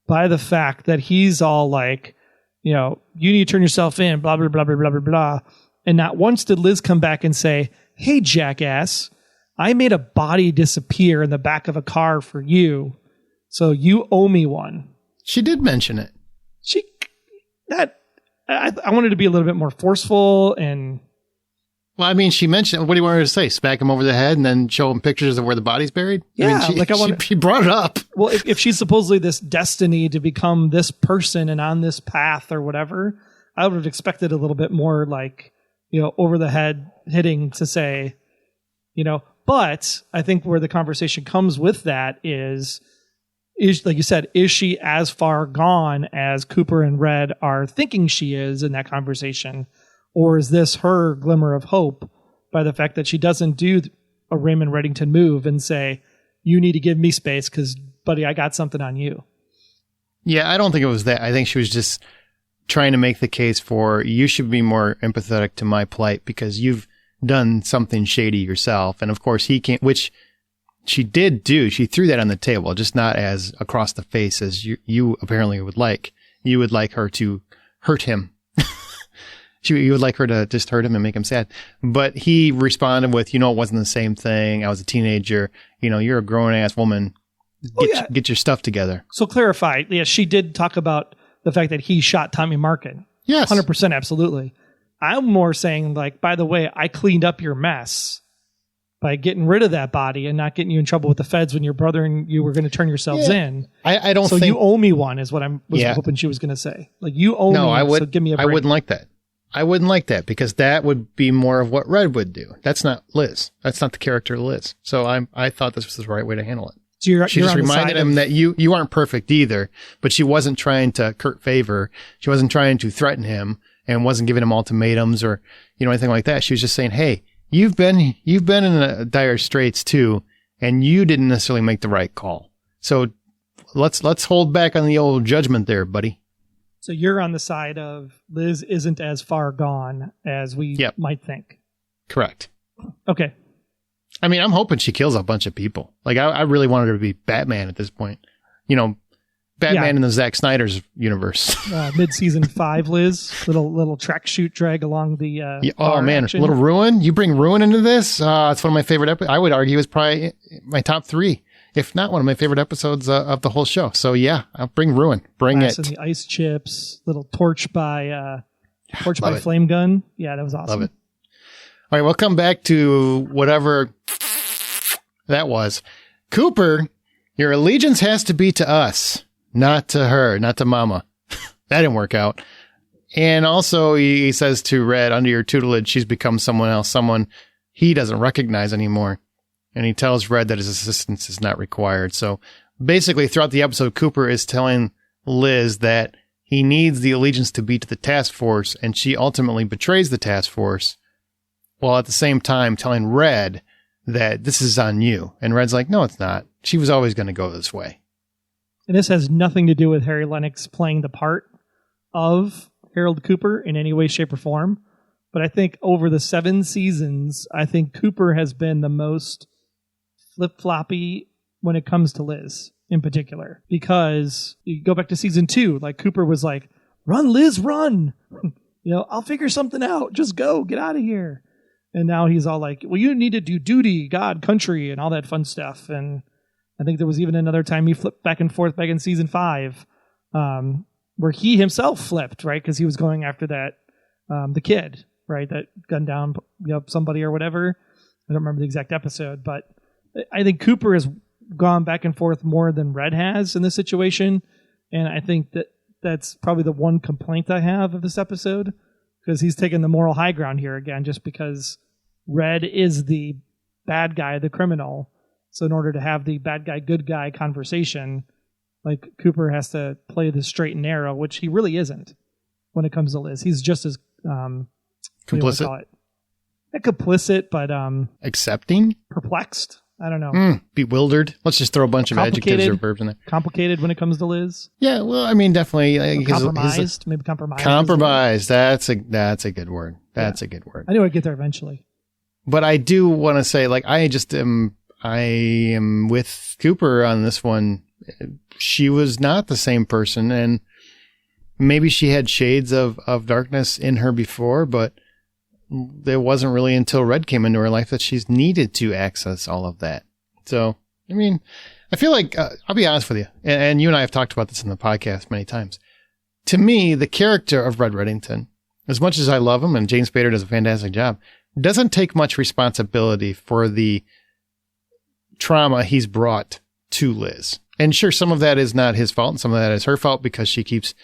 by the fact that he's all like, you need to turn yourself in, blah, blah, blah, blah, blah, blah, blah. And not once did Liz come back and say, hey, jackass, I made a body disappear in the back of a car for you. So you owe me one. She did mention it. I wanted to be a little bit more forceful and. Well, I mean, she mentioned, what do you want her to say? Smack him over the head and then show him pictures of where the body's buried? Yeah, I mean, she brought it up. Well, if she's supposedly this destiny to become this person and on this path or whatever, I would have expected a little bit more like, over the head hitting to say, but I think where the conversation comes with that is like you said, is she as far gone as Cooper and Red are thinking she is in that conversation? Or is this her glimmer of hope by the fact that she doesn't do a Raymond Reddington move and say, you need to give me space because, buddy, I got something on you? Yeah, I don't think it was that. I think she was just trying to make the case for you should be more empathetic to my plight because you've done something shady yourself. And of course he can't, which she did do. She threw that on the table, just not as across the face as you apparently would like. You would like her to hurt him. You would like her to just hurt him and make him sad. But he responded with, it wasn't the same thing. I was a teenager. You're a grown-ass woman. Get your stuff together. So clarify. Yeah, she did talk about the fact that he shot Tommy Markin. Yes. 100%, absolutely. I'm more saying, like, by the way, I cleaned up your mess by getting rid of that body and not getting you in trouble with the feds when your brother and you were going to turn yourselves in. I don't think... So you owe me one is what I was hoping she was going to say. Like, you owe me one, so give me a break. I wouldn't like that. I wouldn't like that because that would be more of what Red would do. That's not Liz. That's not the character of Liz. So I thought this was the right way to handle it. So she just reminded him that you aren't perfect either, but she wasn't trying to curry favor. She wasn't trying to threaten him and wasn't giving him ultimatums or, anything like that. She was just saying, hey, you've been in dire straits too, and you didn't necessarily make the right call. So let's hold back on the old judgment there, buddy. So you're on the side of Liz isn't as far gone as we might think. Correct. Okay. I mean, I'm hoping she kills a bunch of people. Like, I really wanted her to be Batman at this point. Batman in the Zack Snyder's universe. Mid-season 5, Liz. Little track shoot drag along the oh, man. Action. A little Ruin? You bring Ruin into this? It's one of my favorite episodes. I would argue it's probably my top 3. If not one of my favorite episodes of the whole show. So yeah, I'll bring Ruin. Bring it. And the ice chips, little torch by it. flame gun. Yeah, that was awesome. Love it. All right, we'll come back to whatever that was. Cooper, your allegiance has to be to us, not to her, not to Mama. That didn't work out. And also he says to Red, under your tutelage, she's become someone else, someone he doesn't recognize anymore. And he tells Red that his assistance is not required. So basically, throughout the episode, Cooper is telling Liz that he needs the allegiance to be to the task force, and she ultimately betrays the task force, while at the same time telling Red that this is on you. And Red's like, no, it's not. She was always going to go this way. And this has nothing to do with Harry Lennox playing the part of Harold Cooper in any way, shape, or form. But I think over the 7 seasons, I think Cooper has been the most flip-floppy when it comes to Liz in particular, because you go back to season 2, like Cooper was like, run Liz, run, I'll figure something out. Just go, get out of here. And now he's all like, well, you need to do duty, God, country, and all that fun stuff. And I think there was even another time he flipped back and forth back in season 5, where he himself flipped, right? Because he was going after that, the kid, right? That gunned down, somebody or whatever. I don't remember the exact episode, but I think Cooper has gone back and forth more than Red has in this situation. And I think that's probably the one complaint I have of this episode, because he's taken the moral high ground here again, just because Red is the bad guy, the criminal. So in order to have the bad guy, good guy conversation, like Cooper has to play the straight and narrow, which he really isn't when it comes to Liz. He's just as complicit. Not complicit, but accepting, perplexed. I don't know. Bewildered. Let's just throw a bunch of adjectives or verbs in there. Complicated when it comes to Liz. Yeah, well, I mean, definitely. Compromised. Maybe compromised. Compromised. That's a good word. That's a good word. I knew I'd get there eventually. But I do want to say, like, I am with Cooper on this one. She was not the same person, and maybe she had shades of darkness in her before, but it wasn't really until Red came into her life that she's needed to access all of that. So, I mean, I feel like, I'll be honest with you, and you and I have talked about this in the podcast many times. to me, the character of Red Reddington, as much as I love him, and James Spader does a fantastic job, doesn't take much responsibility for the trauma he's brought to Liz. And sure, some of that is not his fault, and some of that is her fault because she keeps,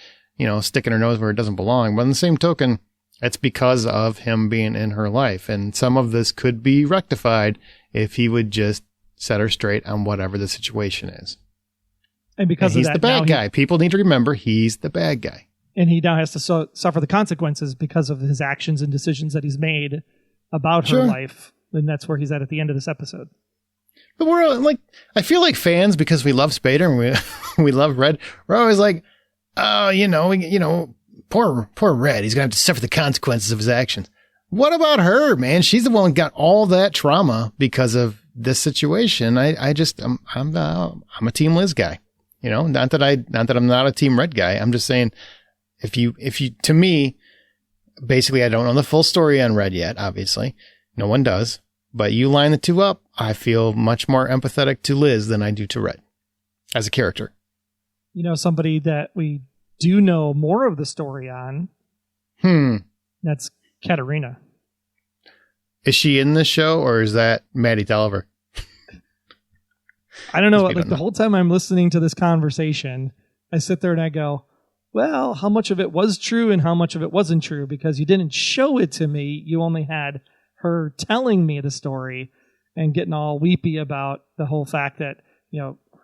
sticking her nose where it doesn't belong. But on the same token, it's because of him being in her life. And some of this could be rectified if he would just set her straight on whatever the situation is. And because he's the bad guy. People need to remember he's the bad guy. And he now has to suffer the consequences because of his actions and decisions that he's made about her life. And that's where he's at the end of this episode. But we're like, I feel like fans, because we love Spader and we love Red, we're always like, oh, poor Red. He's going to have to suffer the consequences of his actions. What about her, man? She's the one who got all that trauma because of this situation. I'm a Team Liz guy. Not that I'm not a Team Red guy. I'm just saying, if you, to me, basically, I don't know the full story on Red yet, obviously. No one does. But you line the two up, I feel much more empathetic to Liz than I do to Red as a character. Somebody that we do know more of the story on. That's Katarina. Is she in this show, or is that Maddie Tolliver? I don't know. The whole time I'm listening to this conversation, I sit there and I go, well, how much of it was true and how much of it wasn't true? Because you didn't show it to me. You only had her telling me the story and getting all weepy about the whole fact that,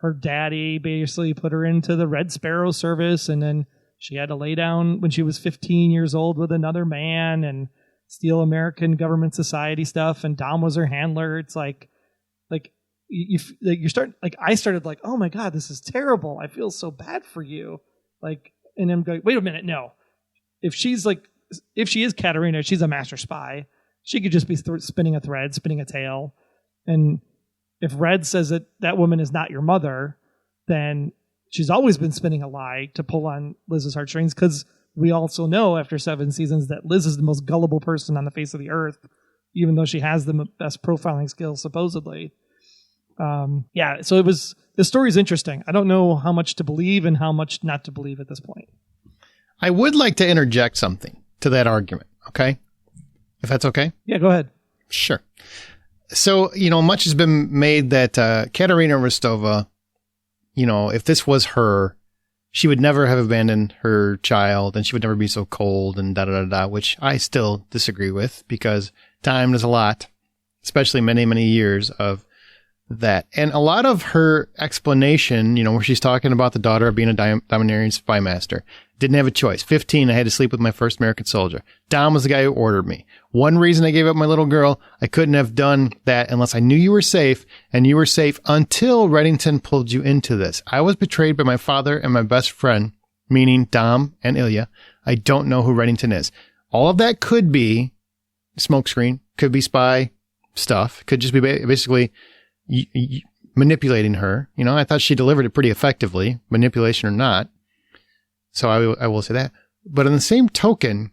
her daddy basically put her into the Red Sparrow service, and then she had to lay down when she was 15 years old with another man and steal American government society stuff, and Dom was her handler. It's like I started like, oh my God, this is terrible. I feel so bad for you. And I'm going, wait a minute, no. If she is Katarina, she's a master spy. She could just be spinning a thread, spinning a tale. And if Red says that woman is not your mother, then she's always been spinning a lie to pull on Liz's heartstrings, because we also know after 7 seasons that Liz is the most gullible person on the face of the earth, even though she has the best profiling skills, supposedly. So the story's interesting. I don't know how much to believe and how much not to believe at this point. I would like to interject something to that argument, okay? If that's okay? Yeah, go ahead. Sure. So, much has been made that Katarina Rostova, if this was her, she would never have abandoned her child, and she would never be so cold and da-da-da-da, which I still disagree with, because time is a lot, especially many, many years of that. And a lot of her explanation, where she's talking about the daughter of being a domineering spy master, didn't have a choice. 15, I had to sleep with my first American soldier. Dom was the guy who ordered me. One reason I gave up my little girl, I couldn't have done that unless I knew you were safe, and you were safe until Reddington pulled you into this. I was betrayed by my father and my best friend, meaning Dom and Ilya. I don't know who Reddington is. All of that could be smokescreen, could be spy stuff, could just be basically manipulating her. I thought she delivered it pretty effectively, manipulation or not. So I will say that. But on the same token,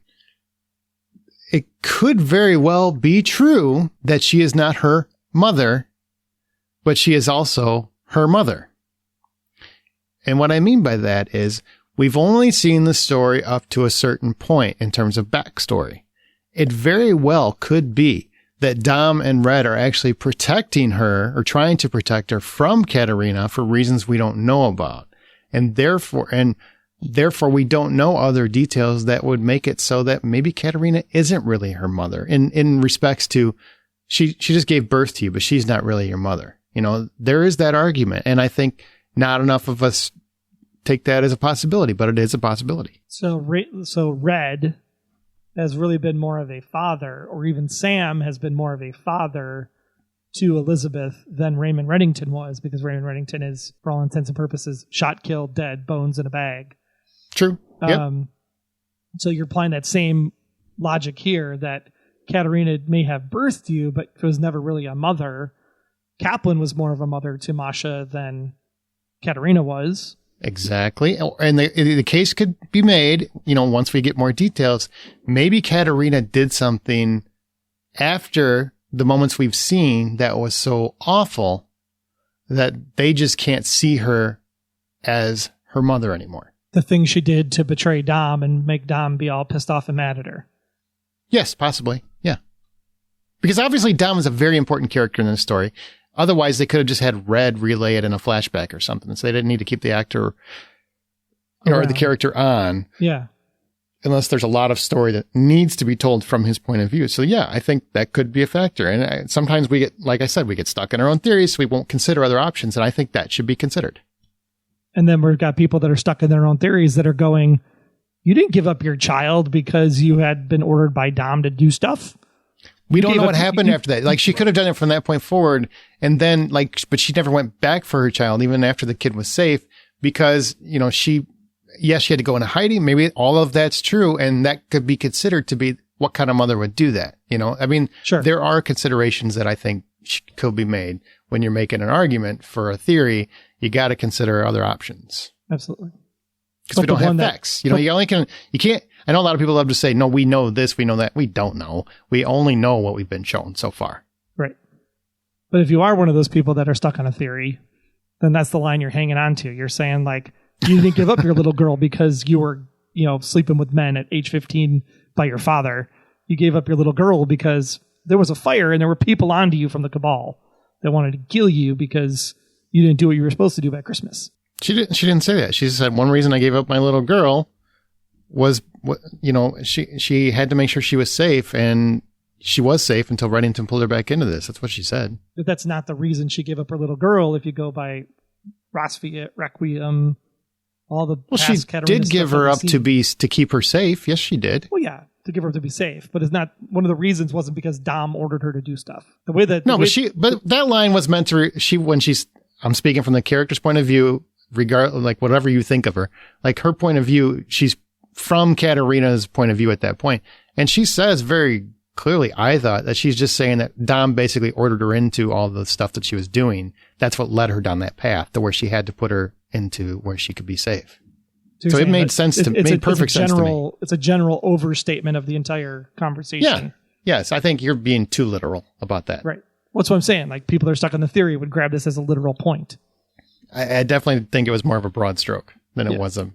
it could very well be true that she is not her mother, but she is also her mother. And what I mean by that is we've only seen the story up to a certain point in terms of backstory. It very well could be that Dom and Red are actually protecting her, or trying to protect her from Katarina for reasons we don't know about. And therefore we don't know other details that would make it so that maybe Katarina isn't really her mother in respects to she just gave birth to you, but she's not really your mother. There is that argument. And I think not enough of us take that as a possibility, but it is a possibility. So Red has really been more of a father, or even Sam has been more of a father to Elizabeth than Raymond Reddington was, because Raymond Reddington is, for all intents and purposes, shot, killed, dead, bones in a bag. True. Yep. So you're applying that same logic here, that Katarina may have birthed you, but was never really a mother. Kaplan was more of a mother to Masha than Katarina was. Exactly. And the case could be made, once we get more details, maybe Katarina did something after the moments we've seen that was so awful that they just can't see her as her mother anymore. the thing she did to betray Dom and make Dom be all pissed off and mad at her. Yes, possibly. Yeah. Because obviously Dom is a very important character in this story. Otherwise, they could have just had Red relay it in a flashback or something. So they didn't need to keep the actor or the character on. Yeah. Unless there's a lot of story that needs to be told from his point of view. So yeah, I think that could be a factor. And sometimes we get, like I said, we get stuck in our own theories, so we won't consider other options. And I think that should be considered. And then we've got people that are stuck in their own theories that are going, you didn't give up your child because you had been ordered by Dom to do stuff. We don't know what happened after that. Like, she could have done it from that point forward. And then, but she never went back for her child, even after the kid was safe, because, she had to go into hiding. Maybe all of that's true. And that could be considered to be what kind of mother would do that. Sure. There are considerations that I think could be made when you're making an argument for a theory. You got to consider other options. Absolutely. Because we don't have facts. You can't. I know a lot of people love to say, no, we know this, we know that. We don't know. We only know what we've been shown so far. Right. But if you are one of those people that are stuck on a theory, then that's the line you're hanging on to. You're saying, like, you didn't give up your little girl because you were, sleeping with men at age 15 by your father. You gave up your little girl because there was a fire and there were people onto you from the cabal that wanted to kill you because you didn't do what you were supposed to do by Christmas. She didn't say that. She said one reason I gave up my little girl was, she had to make sure she was safe, and she was safe until Reddington pulled her back into this. That's what she said. But that's not the reason she gave up her little girl. If you go by Rosfiat, Requiem, all the she did give her up to keep her safe. Yes, she did. Well, yeah, to give her up to be safe, but it's not one of the reasons. Wasn't because Dom ordered her to do stuff. But that line was meant to. I'm speaking from the character's point of view. Regardless, like, whatever you think of her, like, her point of view, she's from Katarina's point of view at that point. And she says very clearly, I thought, that she's just saying that Dom basically ordered her into all the stuff that she was doing. That's what led her down that path to where she had to put her into where she could be safe. So it made sense to me. It made perfect sense to me. It's a general overstatement of the entire conversation. Yeah. Yes. I think you're being too literal about that. Right. That's what I'm saying. Like, people that are stuck in the theory would grab this as a literal point. I definitely think it was more of a broad stroke than it was a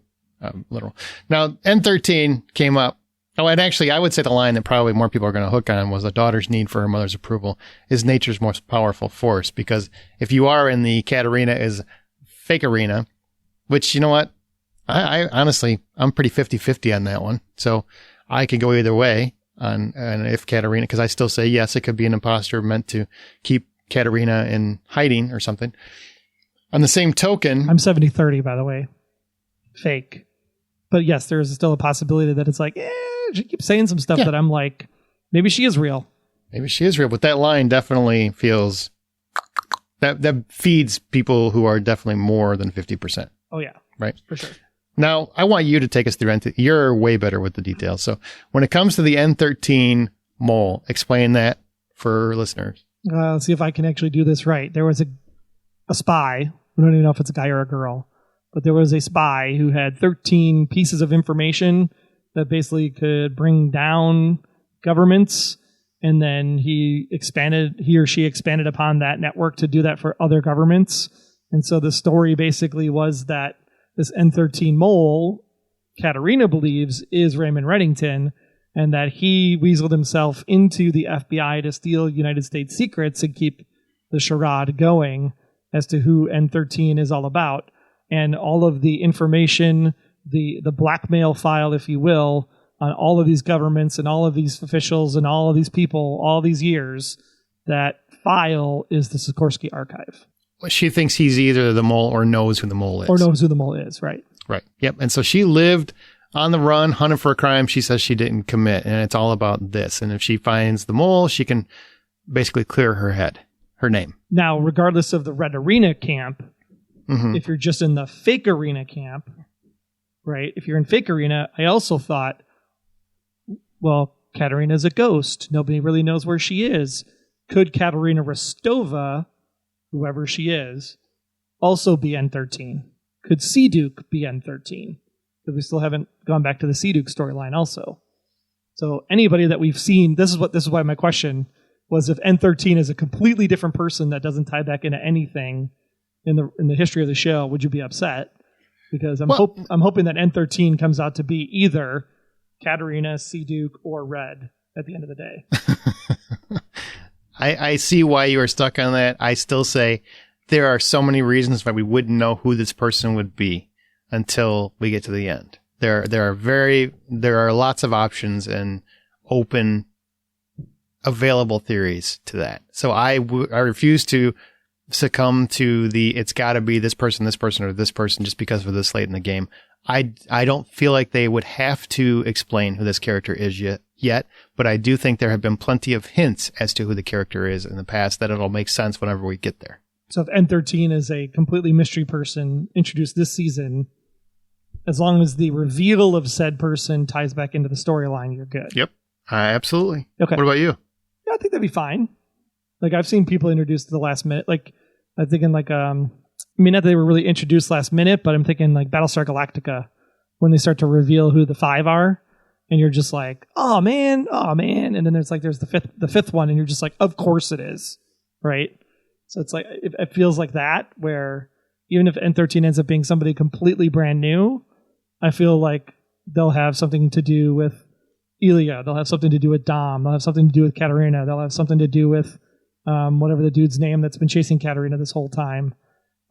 literal. Now, N13 came up. Oh, and actually, I would say the line that probably more people are going to hook on was a daughter's need for her mother's approval is nature's most powerful force. Because if you are in the Katarina is fake arena, which, you know what? I honestly, I'm pretty 50-50 on that one. So I could go either way on if Katarina, because I still say, yes, it could be an imposter meant to keep Katarina in hiding or something. On the same token... I'm 70-30, by the way. Fake. But yes, there is still a possibility that it's like, she keeps saying some stuff that I'm like, maybe she is real. Maybe she is real, but that line definitely feels... That feeds people who are definitely more than 50%. Oh, yeah. Right? For sure. Now, I want you to take us through... You're way better with the details. So when it comes to the N13 mole, explain that for listeners. Let's see if I can actually do this right. There was a spy... We don't even know if it's a guy or a girl, but there was a spy who had 13 pieces of information that basically could bring down governments. And then he or she expanded upon that network to do that for other governments. And so the story basically was that this N13 mole, Katarina believes, is Raymond Reddington, and that he weaseled himself into the FBI to steal United States secrets and keep the charade going as to who N13 is all about. And all of the information, the blackmail file, if you will, on all of these governments and all of these officials and all of these people, all these years, that file is the Sikorski Archive. Well, she thinks he's either the mole or knows who the mole is. Or knows who the mole is, right. Right. Yep. And so she lived on the run, hunting for a crime she says she didn't commit. And it's all about this. And if she finds the mole, she can basically clear her name. Now, regardless of the Red Arena camp, if you're just in the fake arena camp, right? If you're in fake arena, I also thought, well, Katarina's a ghost. Nobody really knows where she is. Could Katarina Rostova, whoever she is, also be N13? Could Seaduke be N13? Because we still haven't gone back to the Seaduke storyline also. So anybody that we've seen, this is why my question was, if N13 is a completely different person that doesn't tie back into anything in the history of the show, would you be upset? because I'm hoping that N13 comes out to be either Katarina, Sea Duke, or Red at the end of the day. I see why you are stuck on that. I still say there are so many reasons why we wouldn't know who this person would be until we get to the end. There are lots of options and open available theories to that. So I refuse to succumb to it's got to be this person, or this person just because we're this late in the game. I don't feel like they would have to explain who this character is yet, but I do think there have been plenty of hints as to who the character is in the past that it'll make sense whenever we get there. So if N13 is a completely mystery person introduced this season, as long as the reveal of said person ties back into the storyline, you're good. Yep. Absolutely. Okay. What about you? Yeah, I think that'd be fine. Like, I've seen people introduced to the last minute. Like, I'm thinking like, I mean, not that they were really introduced last minute, but I'm thinking like Battlestar Galactica, when they start to reveal who the 5 are, and you're just like, oh man. And then there's the fifth one, and you're just like, of course it is. Right? So it's like, it feels like that, where even if N13 ends up being somebody completely brand new, I feel like they'll have something to do with Ilya. They'll have something to do with Dom. They'll have something to do with Katarina. They'll have something to do with whatever the dude's name that's been chasing Katarina this whole time.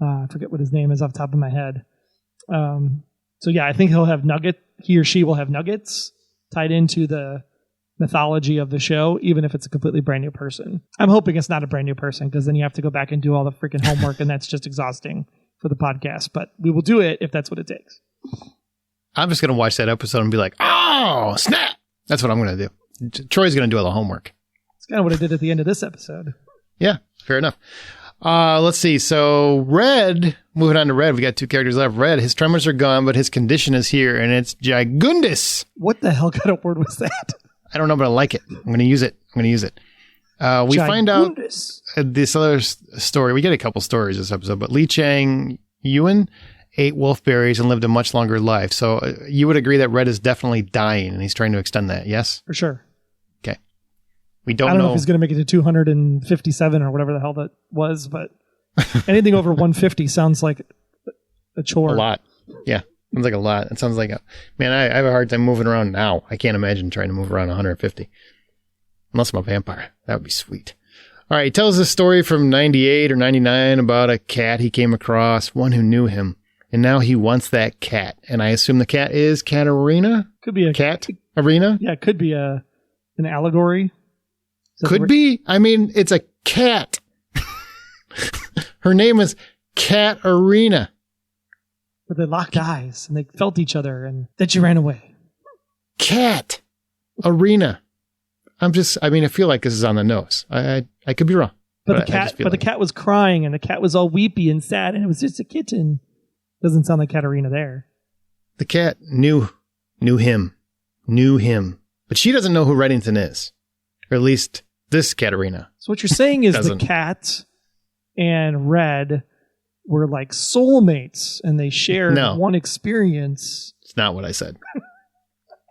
I forget what his name is off the top of my head. So yeah, I think he or she will have nuggets tied into the mythology of the show, even if it's a completely brand new person. I'm hoping it's not a brand new person, because then you have to go back and do all the freaking homework, and that's just exhausting for the podcast. But we will do it if that's what it takes. I'm just going to watch that episode and be like, oh, snap. That's what I'm going to do. Troy's going to do all the homework. It's kind of what I did at the end of this episode. Yeah, fair enough. Let's see. So Red, moving on to Red, we got 2 characters left. Red, his tremors are gone, but his condition is here, and it's gigundous. What the hell kind of word was that? I don't know, but I like it. I'm going to use it. We find out this other story. We get a couple stories this episode, but Li Chang Yuan ate wolfberries and lived a much longer life. So you would agree that Red is definitely dying, and he's trying to extend that, yes? For sure. Okay. I don't know if he's going to make it to 257 or whatever the hell that was, but anything over 150 sounds like a chore. A lot. Yeah. Sounds like a lot. It sounds like man, I have a hard time moving around now. I can't imagine trying to move around 150. Unless I'm a vampire. That would be sweet. All right. He tells this story from 98 or 99 about a cat he came across, one who knew him. And now he wants that cat. And I assume the cat is Katarina? Could be a cat arena? Yeah, it could be an allegory. Could be. I mean, it's a cat. Her name is Katarina. But they locked eyes and they felt each other, and then she ran away. Cat arena. I feel like this is on the nose. I could be wrong. But the cat was crying, and the cat was all weepy and sad, and it was just a kitten. Doesn't sound like Katarina there. The cat knew him. But she doesn't know who Reddington is. Or at least this Katarina. So what you're saying is the cat and Red were like soulmates, and they shared one experience. It's not what I said.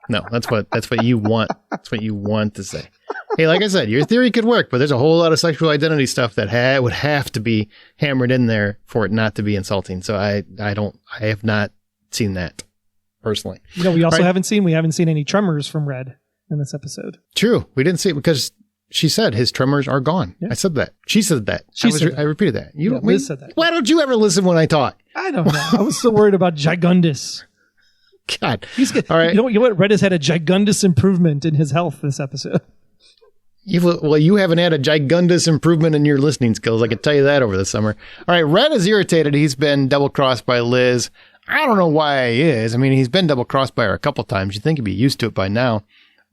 No, that's what you want. That's what you want to say. Hey, like I said, your theory could work, but there's a whole lot of sexual identity stuff that would have to be hammered in there for it not to be insulting. So I have not seen that personally. We also haven't seen any tremors from Red in this episode. True. We didn't see it because she said his tremors are gone. Yeah. I said that. She said that. I repeated that. Liz said that. Why don't you ever listen when I talk? I don't know. I was so worried about Gigundus. God. All right. You know what? Red has had a gigundous improvement in his health this episode. You haven't had a gigundous improvement in your listening skills. I can tell you that over the summer. All right. Red is irritated. He's been double-crossed by Liz. I don't know why he is. I mean, he's been double-crossed by her a couple times. You'd think he'd be used to it by now.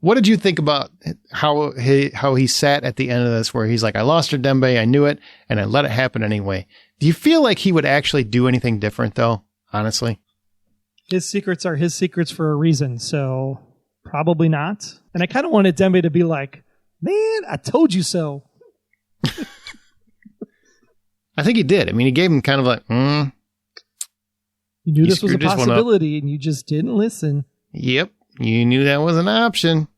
What did you think about how he sat at the end of this, where he's like, I lost her, Dembe. I knew it, and I let it happen anyway. Do you feel like he would actually do anything different, though, honestly? His secrets are his secrets for a reason, so probably not. And I kind of wanted Dembe to be like, man, I told you so. I think he did. I mean, he gave him kind of like, You knew this was a possibility, and you just didn't listen. Yep. You knew that was an option.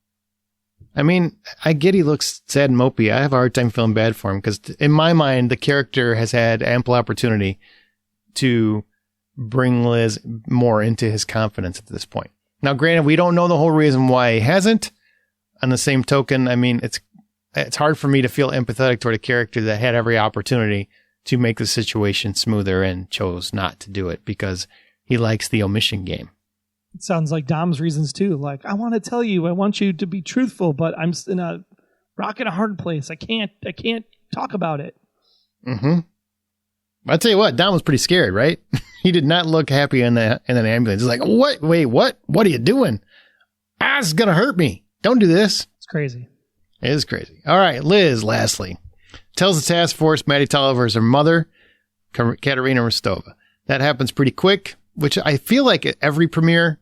I mean, I get he looks sad and mopey. I have a hard time feeling bad for him because in my mind, the character has had ample opportunity to bring Liz more into his confidence at this point. Now, granted, we don't know the whole reason why he hasn't. On the same token, I mean, it's hard for me to feel empathetic toward a character that had every opportunity to make the situation smoother and chose not to do it because he likes the omission game. It sounds like Dom's reasons too. Like, I want to tell you, I want you to be truthful, but I'm in a rock and a hard place. I can't talk about it. Mm-hmm. I'll tell you what, Dom was pretty scared, right? He did not look happy in an ambulance. He's like, what? Wait, what? What are you doing? It's going to hurt me. Don't do this. It's crazy. It is crazy. All right, Liz, lastly, tells the task force Maddie Tolliver is her mother, Katarina Rostova. That happens pretty quick, which I feel like at every premiere,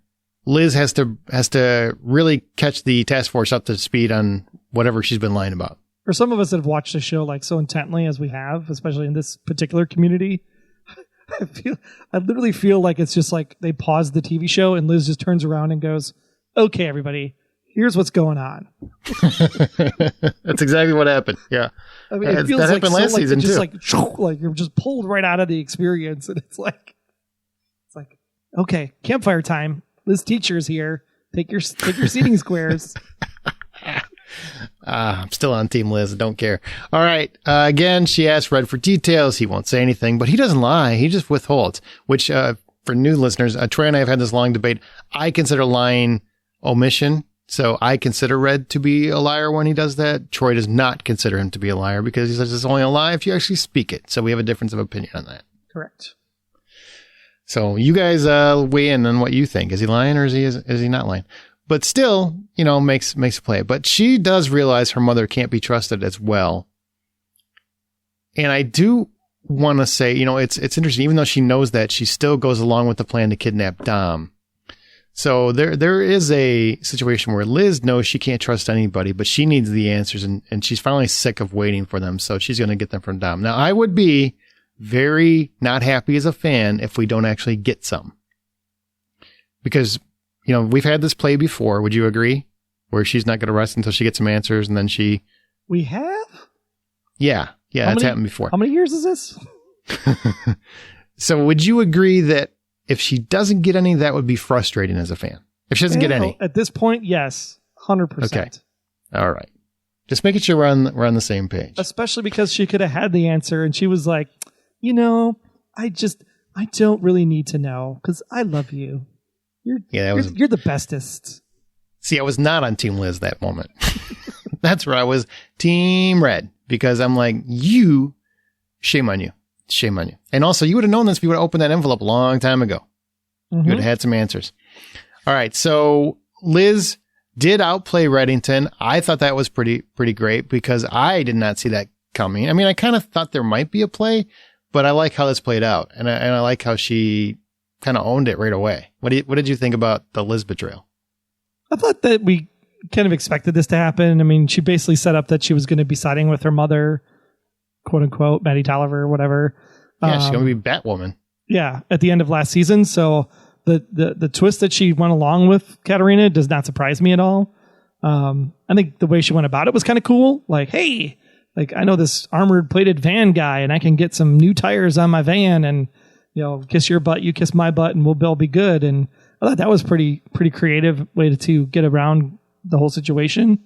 Liz has to really catch the task force up to speed on whatever she's been lying about. For some of us that have watched the show like so intently as we have, especially in this particular community, I literally feel like it's just like they pause the TV show and Liz just turns around and goes, "Okay, everybody, here's what's going on." That's exactly what happened. Yeah. I mean, it feels that like happened last season just too. like you're just pulled right out of the experience, and it's like, okay, campfire time. Liz teacher's here. Take your seating squares. I'm still on Team Liz. Don't care. All right. Again, she asked Red for details. He won't say anything, but he doesn't lie. He just withholds, which for new listeners, Troy and I have had this long debate. I consider lying omission. So I consider Red to be a liar when he does that. Troy does not consider him to be a liar because he says it's only a lie if you actually speak it. So we have a difference of opinion on that. Correct. So you guys weigh in on what you think. Is he lying or is he not lying? But still, makes a play. But she does realize her mother can't be trusted as well. And I do want to say, it's interesting. Even though she knows that, she still goes along with the plan to kidnap Dom. So there is a situation where Liz knows she can't trust anybody, but she needs the answers, and she's finally sick of waiting for them. So she's going to get them from Dom. Now, I would be very not happy as a fan if we don't actually get some. Because we've had this play before. Would you agree? Where she's not going to rest until she gets some answers, and then she... We have? Yeah, that's happened before. How many years is this? So would you agree that if she doesn't get any, that would be frustrating as a fan? If she doesn't get any? At this point, yes. 100%. Okay. All right. Just making sure we're on the same page. Especially because she could have had the answer, and she was like, I don't really need to know, because I love you. You're the bestest. See, I was not on Team Liz that moment. That's where I was Team Red, because I'm like, shame on you. Shame on you. And also, you would have known this if you would have opened that envelope a long time ago. Mm-hmm. You would have had some answers. All right. So Liz did outplay Reddington. I thought that was pretty great because I did not see that coming. I mean, I kind of thought there might be a play, but I like how this played out. And I like how she kind of owned it right away. What did you think about the Liz betrayal? I thought that we kind of expected this to happen. I mean, she basically set up that she was going to be siding with her mother, quote unquote, Maddie Tolliver or whatever. Yeah, she's going to be Batwoman. Yeah, at the end of last season. So the twist that she went along with Katarina does not surprise me at all. I think the way she went about it was kind of cool. Like, hey, I know this armored plated van guy, and I can get some new tires on my van, and kiss your butt, you kiss my butt, and we'll all be good. And I thought that was pretty creative way to get around the whole situation.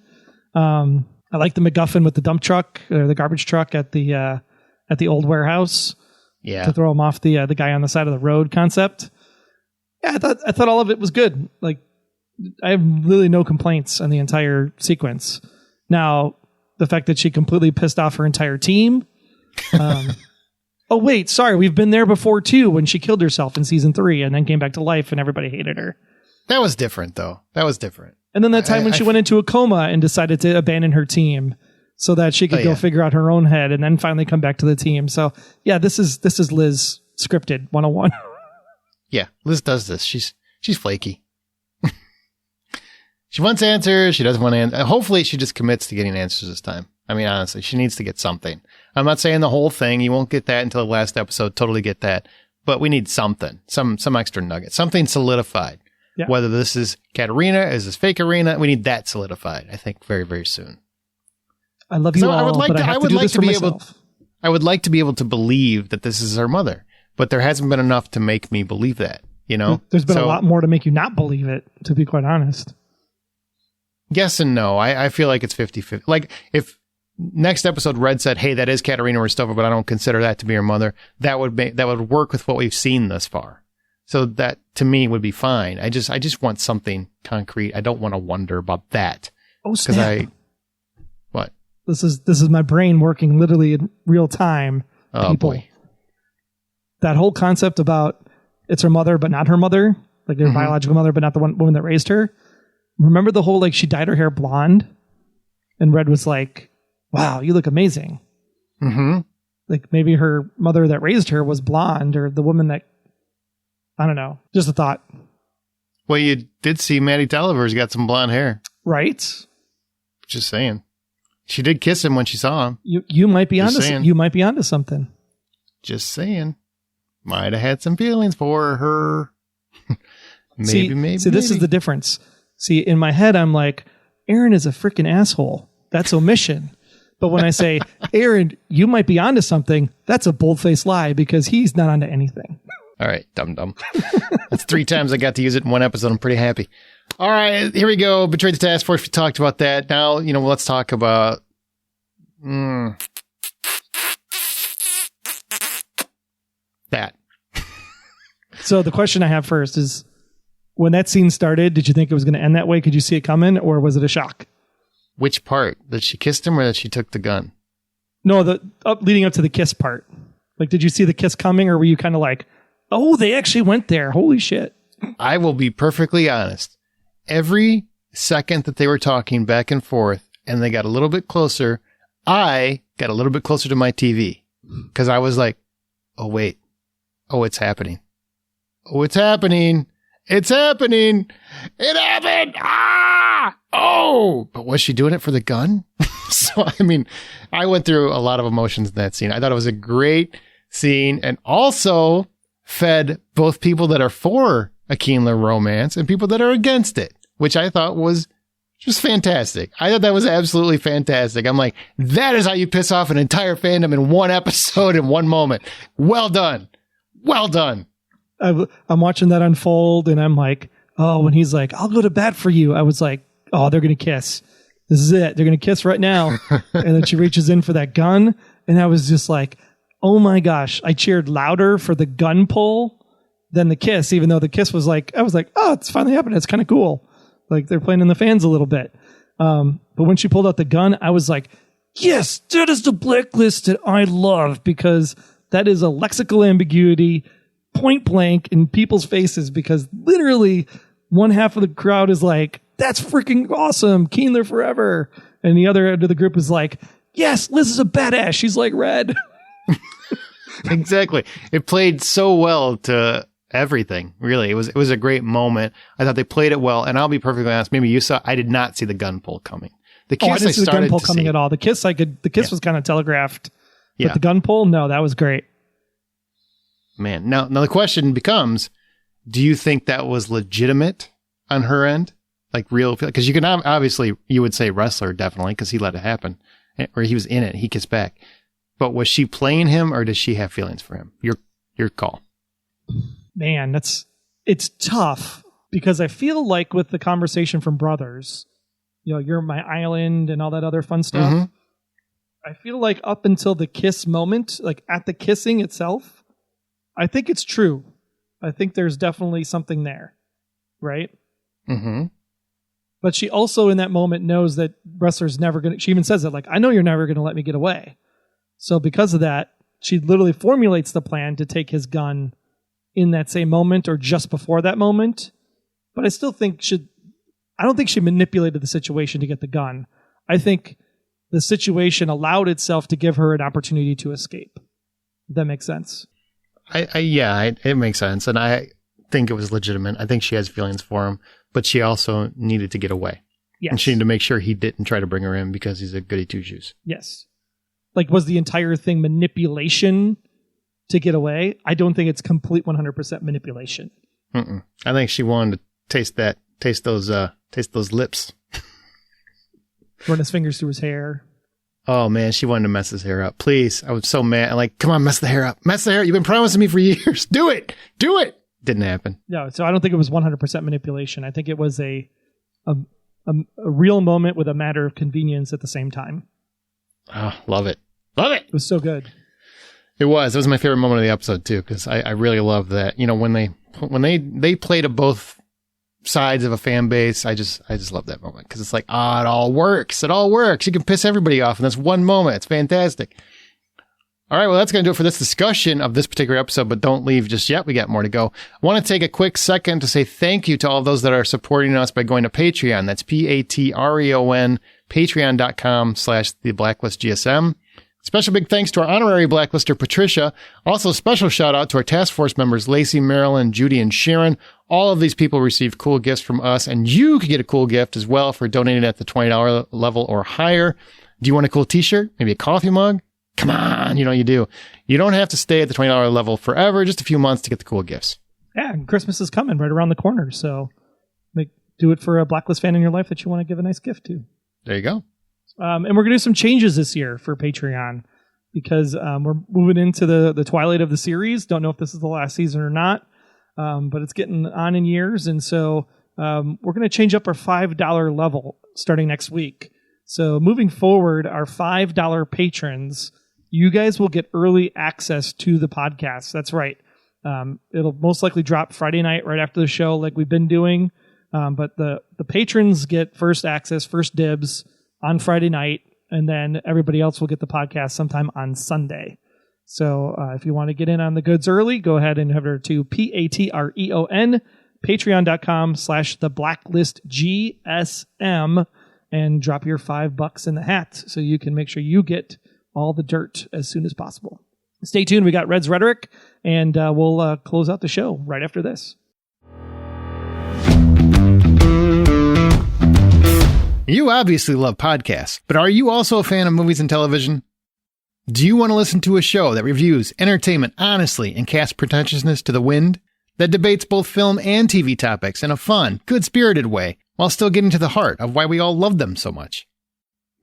I like the MacGuffin with the dump truck or the garbage truck at the old warehouse. Yeah, to throw him off the guy on the side of the road concept. Yeah, I thought all of it was good. Like, I have really no complaints on the entire sequence. Now, the fact that she completely pissed off her entire team. Oh, wait, sorry. We've been there before, too, when she killed herself in season 3 and then came back to life and everybody hated her. That was different, though. That was different. And then that time when she went into a coma and decided to abandon her team so that she could go figure out her own head and then finally come back to the team. So, yeah, this is Liz scripted 101. Yeah, Liz does this. She's flaky. She wants answers. She doesn't want answers. Hopefully, she just commits to getting answers this time. I mean, honestly, she needs to get something. I'm not saying the whole thing. You won't get that until the last episode. Totally get that. But we need something, some extra nugget, something solidified. Yeah. Whether this is Katarina, is this fake Arena, we need that solidified. I think very, very soon. I love you all, but I have to do this for myself. I would like to be able to believe that this is her mother, but there hasn't been enough to make me believe that, you know? There's been a lot more to make you not believe it, to be quite honest. Yes and no. I feel like it's 50-50. Like, if next episode Red said, hey, that is Katarina Restova, but I don't consider that to be her mother, that would work with what we've seen thus far. So that, to me, would be fine. I just want something concrete. I don't want to wonder about that. Oh, snap. What? This is my brain working literally in real time. Oh, people. Boy. That whole concept about it's her mother, but not her mother, like her biological mother, but not the woman that raised her. Remember the whole, like, she dyed her hair blonde? And Red was like, wow, you look amazing. Mm-hmm. Like, maybe her mother that raised her was blonde, or the woman that, I don't know. Just a thought. Well, you did see Maddie Tolliver's got some blonde hair. Right? Just saying. She did kiss him when she saw him. You might be onto something. Just saying. Might have had some feelings for her. maybe. See, this is the difference. See, in my head, I'm like, Aaron is a freaking asshole. That's omission. But when I say, Aaron, you might be onto something, that's a bold-faced lie because he's not onto anything. All right, dum-dum. That's 3 times I got to use it in one episode. I'm pretty happy. All right, here we go. Betrayed the task force. We talked about that. Now, let's talk about... that. So the question I have first is, when that scene started, did you think it was going to end that way? Could you see it coming, or was it a shock? Which part? That she kissed him or that she took the gun? No, leading up to the kiss part. Like, did you see the kiss coming, or were you kind of like, oh, they actually went there. Holy shit. I will be perfectly honest. Every second that they were talking back and forth and they got a little bit closer, I got a little bit closer to my TV because I was like, oh, wait. Oh, it's happening. Oh, it's happening. It's happening. It happened. Ah! Oh! But was she doing it for the gun? So, I went through a lot of emotions in that scene. I thought it was a great scene and also fed both people that are for a Keeneler romance and people that are against it, which I thought was just fantastic. I thought that was absolutely fantastic. I'm like, that is how you piss off an entire fandom in one episode in one moment. Well done. Well done. I'm watching that unfold and I'm like, oh, when he's like, I'll go to bat for you. I was like, oh, they're going to kiss. This is it. They're going to kiss right now. And then she reaches in for that gun. And I was just like, oh my gosh. I cheered louder for the gun pull than the kiss, even though the kiss was like, I was like, oh, it's finally happened. It's kind of cool. Like they're playing in the fans a little bit. But when she pulled out the gun, I was like, yes, that is the Blacklist that I love, because that is a lexical ambiguity, point blank in people's faces, because literally one half of the crowd is like, that's freaking awesome. Keeneler forever. And the other end of the group is like, yes, Liz is a badass. She's like Red. Exactly. It played so well to everything. Really. It was a great moment. I thought they played it well. And I'll be perfectly honest. Maybe you saw, I did not see the gun pull coming. The kiss, I didn't see the gun pull coming at all. The kiss, was kind of telegraphed. But the gun pull, no, that was great. Man. Now the question becomes, do you think that was legitimate on her end? Like real, because you can obviously, you would say Ressler definitely, because he let it happen, or he was in it. He kissed back. But was she playing him, or does she have feelings for him? Your call. Man, it's tough, because I feel like with the conversation from Brothers, you're my island and all that other fun stuff. Mm-hmm. I feel like up until the kiss moment, like at the kissing itself, I think it's true. I think there's definitely something there, right? Mm-hmm. But she also in that moment knows that Ressler's never going to, she even says it, like, I know you're never going to let me get away. So because of that, she literally formulates the plan to take his gun in that same moment or just before that moment. But I still think I don't think she manipulated the situation to get the gun. I think the situation allowed itself to give her an opportunity to escape. If that makes sense. It makes sense. And I think it was legitimate. I think she has feelings for him, but she also needed to get away. Yes. And she needed to make sure he didn't try to bring her in because he's a goody two-shoes. Yes. Like, was the entire thing manipulation to get away? I don't think it's complete 100% manipulation. Mm-mm. I think she wanted to taste those lips. Run his fingers through his hair. Oh, man, she wanted to mess his hair up. Please. I was so mad. I'm like, come on, mess the hair up. Mess the hair. You've been promising me for years. Do it. Do it. Didn't happen. No, so I don't think it was 100% manipulation. I think it was a real moment with a matter of convenience at the same time. Oh, love it. Love it. It was so good. It was my favorite moment of the episode, too, because I really love that. You know, when they play to both sides of a fan base, I just love that moment because it's like, it all works. It all works. You can piss everybody off in this one moment. It's fantastic. All right, well, that's going to do it for this discussion of this particular episode, but don't leave just yet. We got more to go. I want to take a quick second to say thank you to all those that are supporting us by going to Patreon. That's Patreon, patreon.com/theblacklistgsm. Special big thanks to our honorary blacklister, Patricia. Also, special shout out to our task force members, Lacey, Marilyn, Judy, and Sharon. All of these people receive cool gifts from us, and you could get a cool gift as well for donating at the $20 level or higher. Do you want a cool t-shirt? Maybe a coffee mug? Come on, you know you do. You don't have to stay at the $20 level forever, just a few months to get the cool gifts. Yeah, and Christmas is coming right around the corner, so do it for a Blacklist fan in your life that you want to give a nice gift to. There you go. And we're going to do some changes this year for Patreon because we're moving into the twilight of the series. Don't know if this is the last season or not, but it's getting on in years. And so we're going to change up our $5 level starting next week. So moving forward, our $5 patrons, you guys will get early access to the podcast. That's right. It'll most likely drop Friday night right after the show like we've been doing. But the patrons get first access, first dibs on Friday night, and then everybody else will get the podcast sometime on Sunday. So if you want to get in on the goods early, go ahead and head over to Patreon, patreon.com/theblacklistgsm, and drop your $5 in the hat so you can make sure you get all the dirt as soon as possible. Stay tuned. We got Red's Rhetoric, and we'll close out the show right after this. You obviously love podcasts, but are you also a fan of movies and television? Do you want to listen to a show that reviews entertainment honestly and casts pretentiousness to the wind? That debates both film and TV topics in a fun, good-spirited way, while still getting to the heart of why we all love them so much?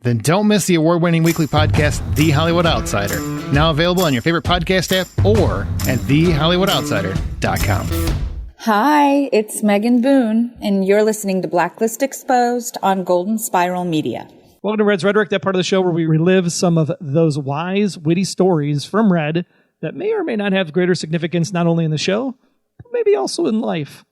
Then don't miss the award-winning weekly podcast, The Hollywood Outsider, now available on your favorite podcast app or at thehollywoodoutsiders.com. Hi, it's Megan Boone, and you're listening to Blacklist Exposed on Golden Spiral Media. Welcome to Red's Rhetoric, that part of the show where we relive some of those wise, witty stories from Red that may or may not have greater significance not only in the show, but maybe also in life.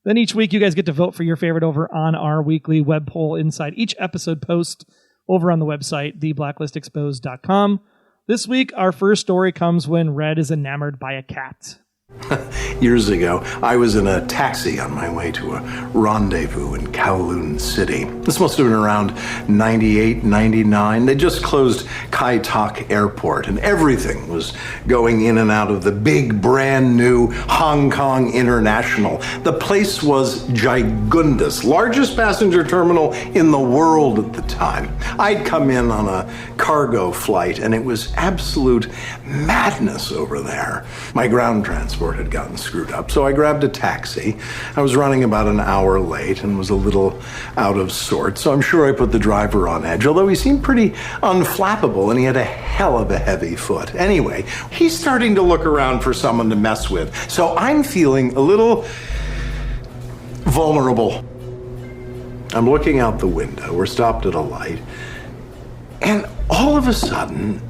Then each week you guys get to vote for your favorite over on our weekly web poll inside each episode post over on the website, theblacklistexposed.com. This week, our first story comes when Red is enamored by a cat. Years ago, I was in a taxi on my way to a rendezvous in Kowloon City. This must have been around 98, 99. They just closed Kai Tak Airport, and everything was going in and out of the big, brand new Hong Kong International. The place was gigundous, largest passenger terminal in the world at the time. I'd come in on a cargo flight, and it was absolute madness over there. My ground transport had gotten screwed up, so I grabbed a taxi. I was running about an hour late and was a little out of sorts, so I'm sure I put the driver on edge, although he seemed pretty unflappable and he had a hell of a heavy foot. Anyway, he's starting to look around for someone to mess with, so I'm feeling a little vulnerable. I'm looking out the window. We're stopped at a light, and all of a sudden,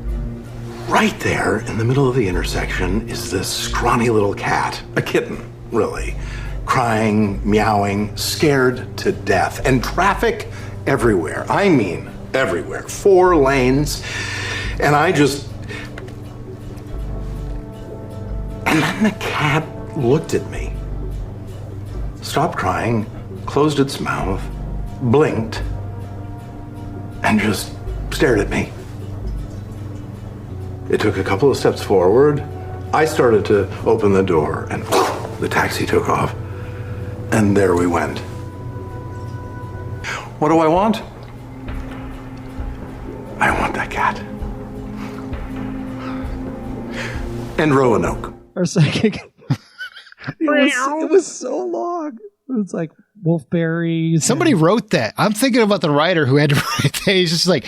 right there in the middle of the intersection is this scrawny little cat, a kitten, really, crying, meowing, scared to death, and traffic everywhere. I mean, everywhere. 4 lanes, and and then the cat looked at me, stopped crying, closed its mouth, blinked, and just stared at me. It took a couple of steps forward. I started to open the door, and the taxi took off. And there we went. What do I want? I want that cat. And Roanoke. Our second. it was so long. It's like wolfberries. Somebody wrote that. I'm thinking about the writer who had to write that. He's just like,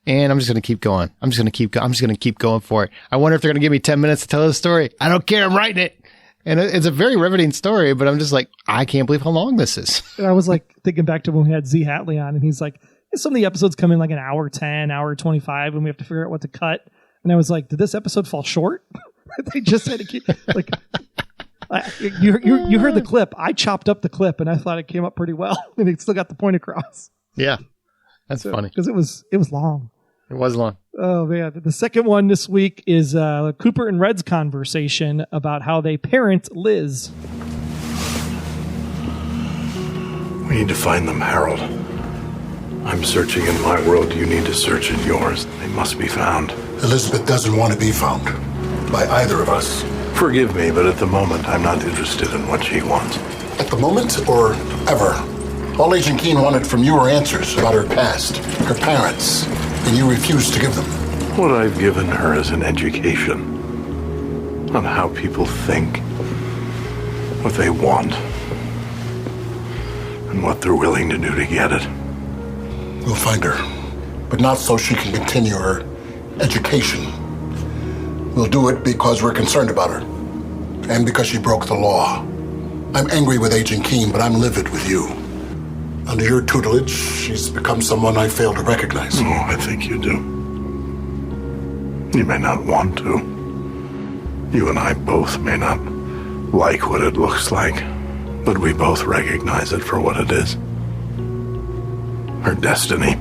And I'm just going to keep going. I'm just going to keep going for it. I wonder if they're going to give me 10 minutes to tell the story. I don't care. I'm writing it. And it's a very riveting story, but I'm just like, I can't believe how long this is. And I was like thinking back to when we had Z Hatley on, and he's like, some of the episodes come in like an hour 10, hour 25, and we have to figure out what to cut. And I was like, did this episode fall short? They just had to keep like. You heard the clip. I chopped up the clip, and I thought it came up pretty well, and it still got the point across. Yeah, that's funny because it was long. It was long. Oh man! The second one this week is Cooper and Red's conversation about how they parent Liz. We need to find them, Harold. I'm searching in my world. You need to search in yours. They must be found. Elizabeth doesn't want to be found by either of us. Forgive me, but at the moment, I'm not interested in what she wants. At the moment or ever? All Agent Keene wanted from you were answers about her past, her parents, and you refused to give them. What I've given her is an education on how people think, what they want, and what they're willing to do to get it. We'll find her, but not so she can continue her education. We'll do it because we're concerned about her, and because she broke the law. I'm angry with Agent Keene, but I'm livid with you. Under your tutelage, she's become someone I fail to recognize. Oh, I think you do. You may not want to. You and I both may not like what it looks like, but we both recognize it for what it is. Her destiny.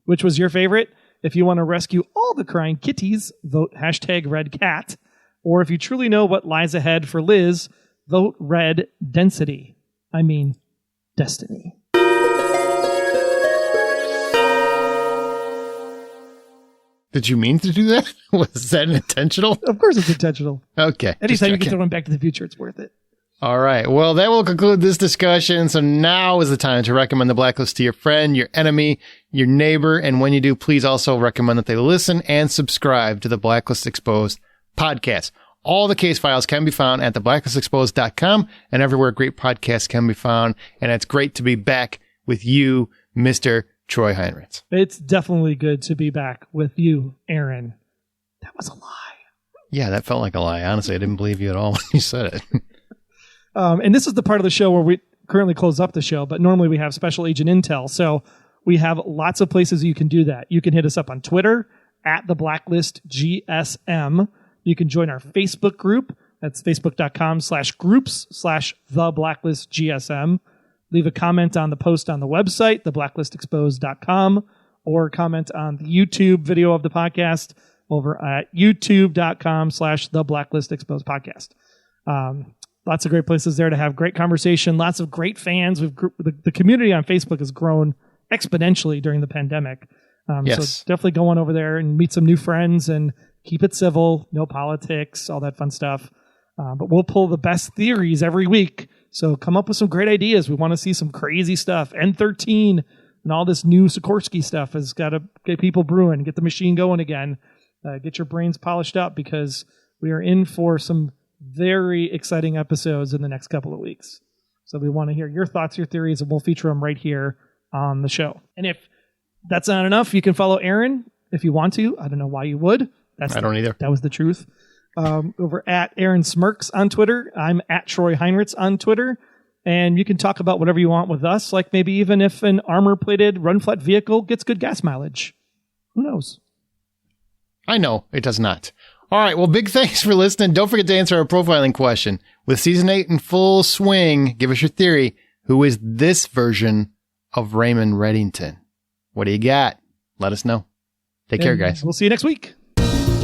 Which was your favorite? If you want to rescue all the crying kitties, vote #RedCat. Or if you truly know what lies ahead for Liz, vote Red Density. I mean, Destiny. Did you mean to do that? Was that intentional? Of course it's intentional. Okay. Anytime you get to run Back to the Future, it's worth it. All right. Well, that will conclude this discussion. So now is the time to recommend the Blacklist to your friend, your enemy, your neighbor. And when you do, please also recommend that they listen and subscribe to the Blacklist Exposed podcast. All the case files can be found at theblacklisexposed.com and everywhere great podcasts can be found. And it's great to be back with you, Mr. Troy Heinrichs. It's definitely good to be back with you, Aaron. That was a lie. Yeah, that felt like a lie. Honestly, I didn't believe you at all when you said it. And this is the part of the show where we currently close up the show, but normally we have special agent intel. So we have lots of places you can do that. You can hit us up on Twitter at the Blacklist GSM. You can join our Facebook group. That's facebook.com/groups/the Blacklist GSM. Leave a comment on the post on the website, theblacklistexposed.com, or comment on the YouTube video of the podcast over at youtube.com/theblacklistexposedpodcast. Lots of great places there to have great conversation. Lots of great fans. The community on Facebook has grown exponentially during the pandemic. Yes. So definitely go on over there and meet some new friends and keep it civil. No politics, all that fun stuff. But we'll pull the best theories every week. So come up with some great ideas. We want to see some crazy stuff. N13 and all this new Sikorski stuff has got to get people brewing, get the machine going again. Get your brains polished up because we are in for some very exciting episodes in the next couple of weeks. So we want to hear your thoughts, your theories, and we'll feature them right here on the show. And if that's not enough, you can follow Aaron if you want to. I don't know why you would. I don't either. That was the truth. Over at Aaron Smirks on Twitter. I'm at Troy Heinrichs on Twitter. And you can talk about whatever you want with us, like maybe even if an armor-plated run-flat vehicle gets good gas mileage. Who knows? I know. It does not. All right. Well, big thanks for listening. Don't forget to answer our profiling question. With Season 8 in full swing, give us your theory. Who is this version of Raymond Reddington? What do you got? Let us know. Take care, guys. We'll see you next week.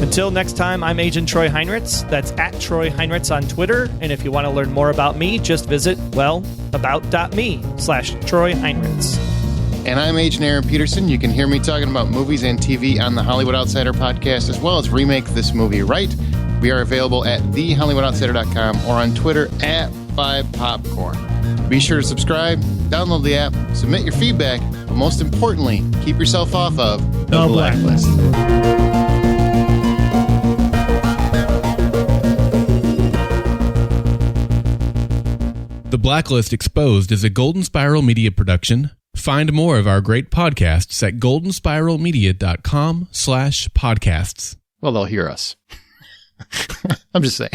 Until next time, I'm Agent Troy Heinrichs. That's at Troy Heinrichs on Twitter. And if you want to learn more about me, just visit, about.me/Troy Heinrichs. And I'm Agent Aaron Peterson. You can hear me talking about movies and TV on the Hollywood Outsider podcast, as well as Remake This Movie Right. We are available at thehollywoodoutsider.com or on Twitter at 5popcorn. Be sure to subscribe, download the app, submit your feedback, but most importantly, keep yourself off of the Blacklist. The Blacklist Exposed is a Golden Spiral Media production Find more of our great podcasts at goldenspiralmedia.com/podcasts. Well, they'll hear us. I'm just saying.